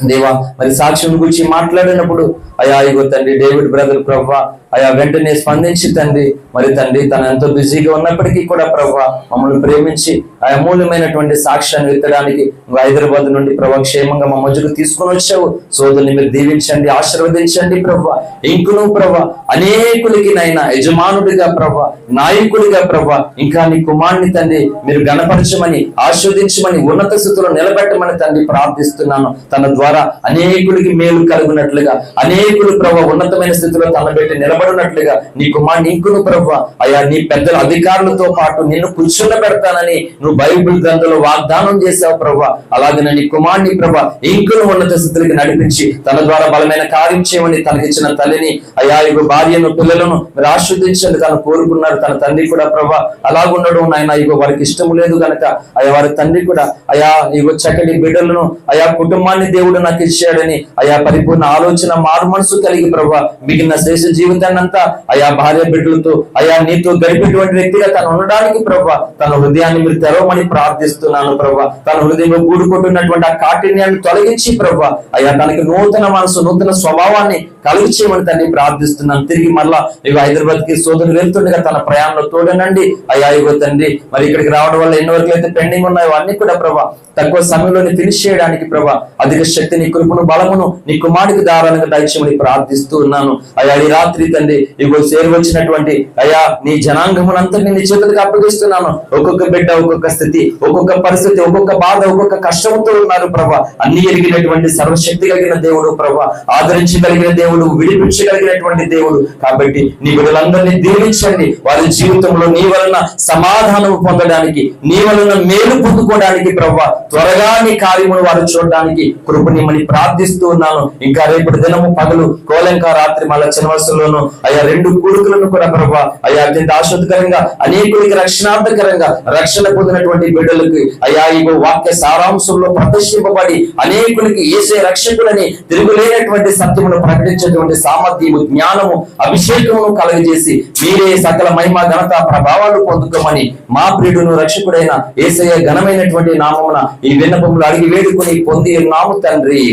దేవా. మరి సాక్ష్యం గురించి మాట్లాడినప్పుడు అయా ఇగో తండ్రి డేవిడ్ బ్రదర్ ప్రభా అయా వెంటనే స్పందించి తండ్రి మరి తండ్రి తను ఎంతో బిజీగా ఉన్నప్పటికీ కూడా ప్రభా మమ్మల్ని ప్రేమించి ఆ అమూల్యమైనటువంటి సాక్ష్యాన్ని ఎత్తడానికి హైదరాబాద్ నుండి ప్రభా క్షేమంగా మా మధ్యకు తీసుకొని వచ్చావు. సోదరుని మీరు దీవించండి, ఆశీర్వదించండి ప్రభా. ఇంకును ప్రభా అనేకులకి నైనా యజమానుడిగా ప్రభా, నాయకుడిగా ప్రభా ఇంకా నీ కుమారుని తండ్రి మీరు గణపరచమని, ఆశీర్వదించమని, ఉన్నత స్థితిలో నిలబెట్టమని తండ్రి ప్రార్థిస్తున్నాను. తన ద్వారా అనేకులకి మేలు కలుగునట్లుగా, అనేకులు ప్రభా ఉన్నతమైన స్థితిలో తన పెట్టి నిలబడినట్లుగా నీ కుమారుని ఇంకును ప్రభా అయా నీ పెద్దల అధికారులతో పాటు నిన్ను కూర్చున్న పెడతానని నువ్వు బైబిల్ గ్రంథంలో వాగ్దానం చేశావు ప్రభా. అలాగే నీ కుమారుని ప్రభా ఇంకును ఉన్నత స్థితికి నడిపించి తన ద్వారా బలమైన కార్యం చేయమని తనకిచ్చిన తల్లిని అయా ఇగో భార్యను, పిల్లలను మీరు ఆశీర్వదించండి తను కోరుకున్నారు. తన తండ్రి కూడా ప్రభా అలాగుండడం నాయన ఇగో వారికి ఇష్టం లేదు కనుక అయా వారి తండ్రి కూడా అయా ఇగో చక్కటి బిడ్డలను అయా కుటుంబాన్ని దేవుడు నాకు ఇచ్చాడని అయా పరిపూర్ణ ఆలోచన, మారు మనసు కలిగి ప్రభా మిగిలిన శ్రేష్ఠ జీవితాన్ని అంతా అయా భార్య బిడ్డలతో అయా నీతో గడిపేటువంటి వ్యక్తిగా తను ఉండడానికి ప్రభా తన హృదయాన్ని మీరు తెరవమని ప్రార్థిస్తున్నాను ప్రభా. తన హృదయంలో కూడుకుంటున్నటువంటి ఆ కాఠిన్యాన్ని తొలగించి ప్రభా అయా తనకి నూతన మనసు, నూతన స్వభావాన్ని కలుగు చేయమని తండ్రి ప్రార్థిస్తున్నాను. తిరిగి మళ్ళా ఇవి హైదరాబాద్ కి సోదరులు వెళ్తుండగా తన ప్రయాణంలో తోడనండి అయ్యా ఇగో తండ్రి. మరి ఇక్కడికి రావడం వల్ల ఎన్ని వరకు అయితే పెండింగ్ ఉన్నాయో అన్ని కూడా ప్రభా తక్కువ సమయంలోనే ఫినిష్ చేయడానికి ప్రభా అధిక శక్తిని, కృపను, బలమును నీ కుమారుడికి దారాలను దయచేయమని ప్రార్థిస్తూ ఉన్నాను. అయ్యా ఈ రాత్రి తండ్రి ఇగో చేరువచ్చినటువంటి అయ్యా నీ జనాంగమునంతటిని నీ చేతులకు అప్పగిస్తున్నాను. ఒక్కొక్క బిడ్డ ఒక్కొక్క స్థితి, ఒక్కొక్క పరిస్థితి, ఒక్కొక్క బాధ, ఒక్కొక్క కష్టంతో ఉన్నారు ప్రభా. అన్ని ఎరిగినటువంటి సర్వశక్తి కలిగిన దేవుడు ప్రభా, ఆదరించగలిగిన దేవుడు, విడిపించగలిగినటువంటి దేవుడు. కాబట్టి నీ బిడ్డలందరినీ దీవించండి. వారి జీవితంలో నీ వలన సమాధానం పొందడానికి, నీ వలన మేలు పొందుకోవడానికి ప్రభా త్వరగా నీ కార్యమును వారు చూడడానికి కృపనిమ్మని ప్రార్థిస్తూ ఉన్నాను. ఇంకా రేపటి దినము పగలు కోలంక, రాత్రి మళ్ళా చిన్నవసలోను అయ్యా 2 కూడుకులను కూడా ప్రభా అయ్యా అత్యంత ఆశ్వాదకరంగా అనేకులకి రక్షణార్థకరంగా రక్షణ పొందినటువంటి బిడ్డలకి అయ్యా ఇగో వాక్య సారాంశంలో ప్రదర్శింపబడి అనేకులకి యేసే రక్షకులని, తిరుగులేనటువంటి సత్యమును ప్రకటించేటువంటి సామర్థ్యము, జ్ఞానము, అభిషేకమును కలుగజేసి మీరే సకల మహిమ, ఘనత, ప్రభావాలు పొందుకోమని మా ప్రియుడును రక్షకుడైన యేసయ్య ఘనమైనటువంటి నామమున ఈ విన్నపములు అడిగి వేడుకొని పొంది ఉన్నాము తండ్రి.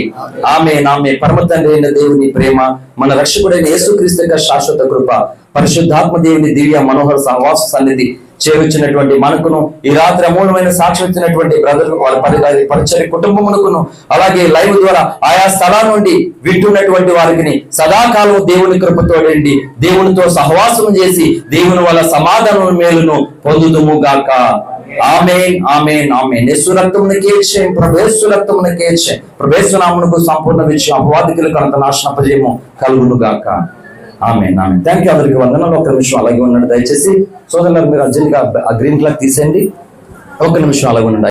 ఆమేన్. ఆమేన్. పరమ తండ్రి అయిన దేవుని ప్రేమ, మన రక్షకుడైన యేసుక్రీస్తు యొక్క శాశ్వత కృప, పరిశుద్ధాత్మ దేవుని దివ్య మనోహర సహవాస సన్నిధి చేర్చినటువంటి మనకును, ఈ రాత్రి అమూల్యమైన సాక్ష్యం ఇచ్చినటువంటి బ్రదర్ వారి పరిచయ కుటుంబమునకును, అలాగే లైవ్ ద్వారా ఆయా స్థలాల నుండి వింటున్నటువంటి వారికి సదాకాలం దేవుని కృపతోడండి దేవునితో సహవాసం చేసి దేవుని వల్ల సమాధానం మేలును పొందుదుము గాక. ఆమేన్. ఆమేన్. ఆమేన్. యేసు రక్తమునకు ఏడ్చే, ప్రభుయేసు రక్తమునకు ఏడ్చే, ప్రభుయేసు నామమునకు సంపూర్ణ విజయం, అపవాదికులకు అంత నాశనపజయము కలుగును గాక. ఆమేన్. ఆమేన్. Thank you. అందరికీ వందనాలు. ఒక నిమిషం అలాగే ఉన్నాడు. దయచేసి సోదరులకు మీరు అర్జెంట్గా ఆ గ్రీన్ క్లాక్ తీసేయండి. ఒక నిమిషం అలాగే ఉండండి.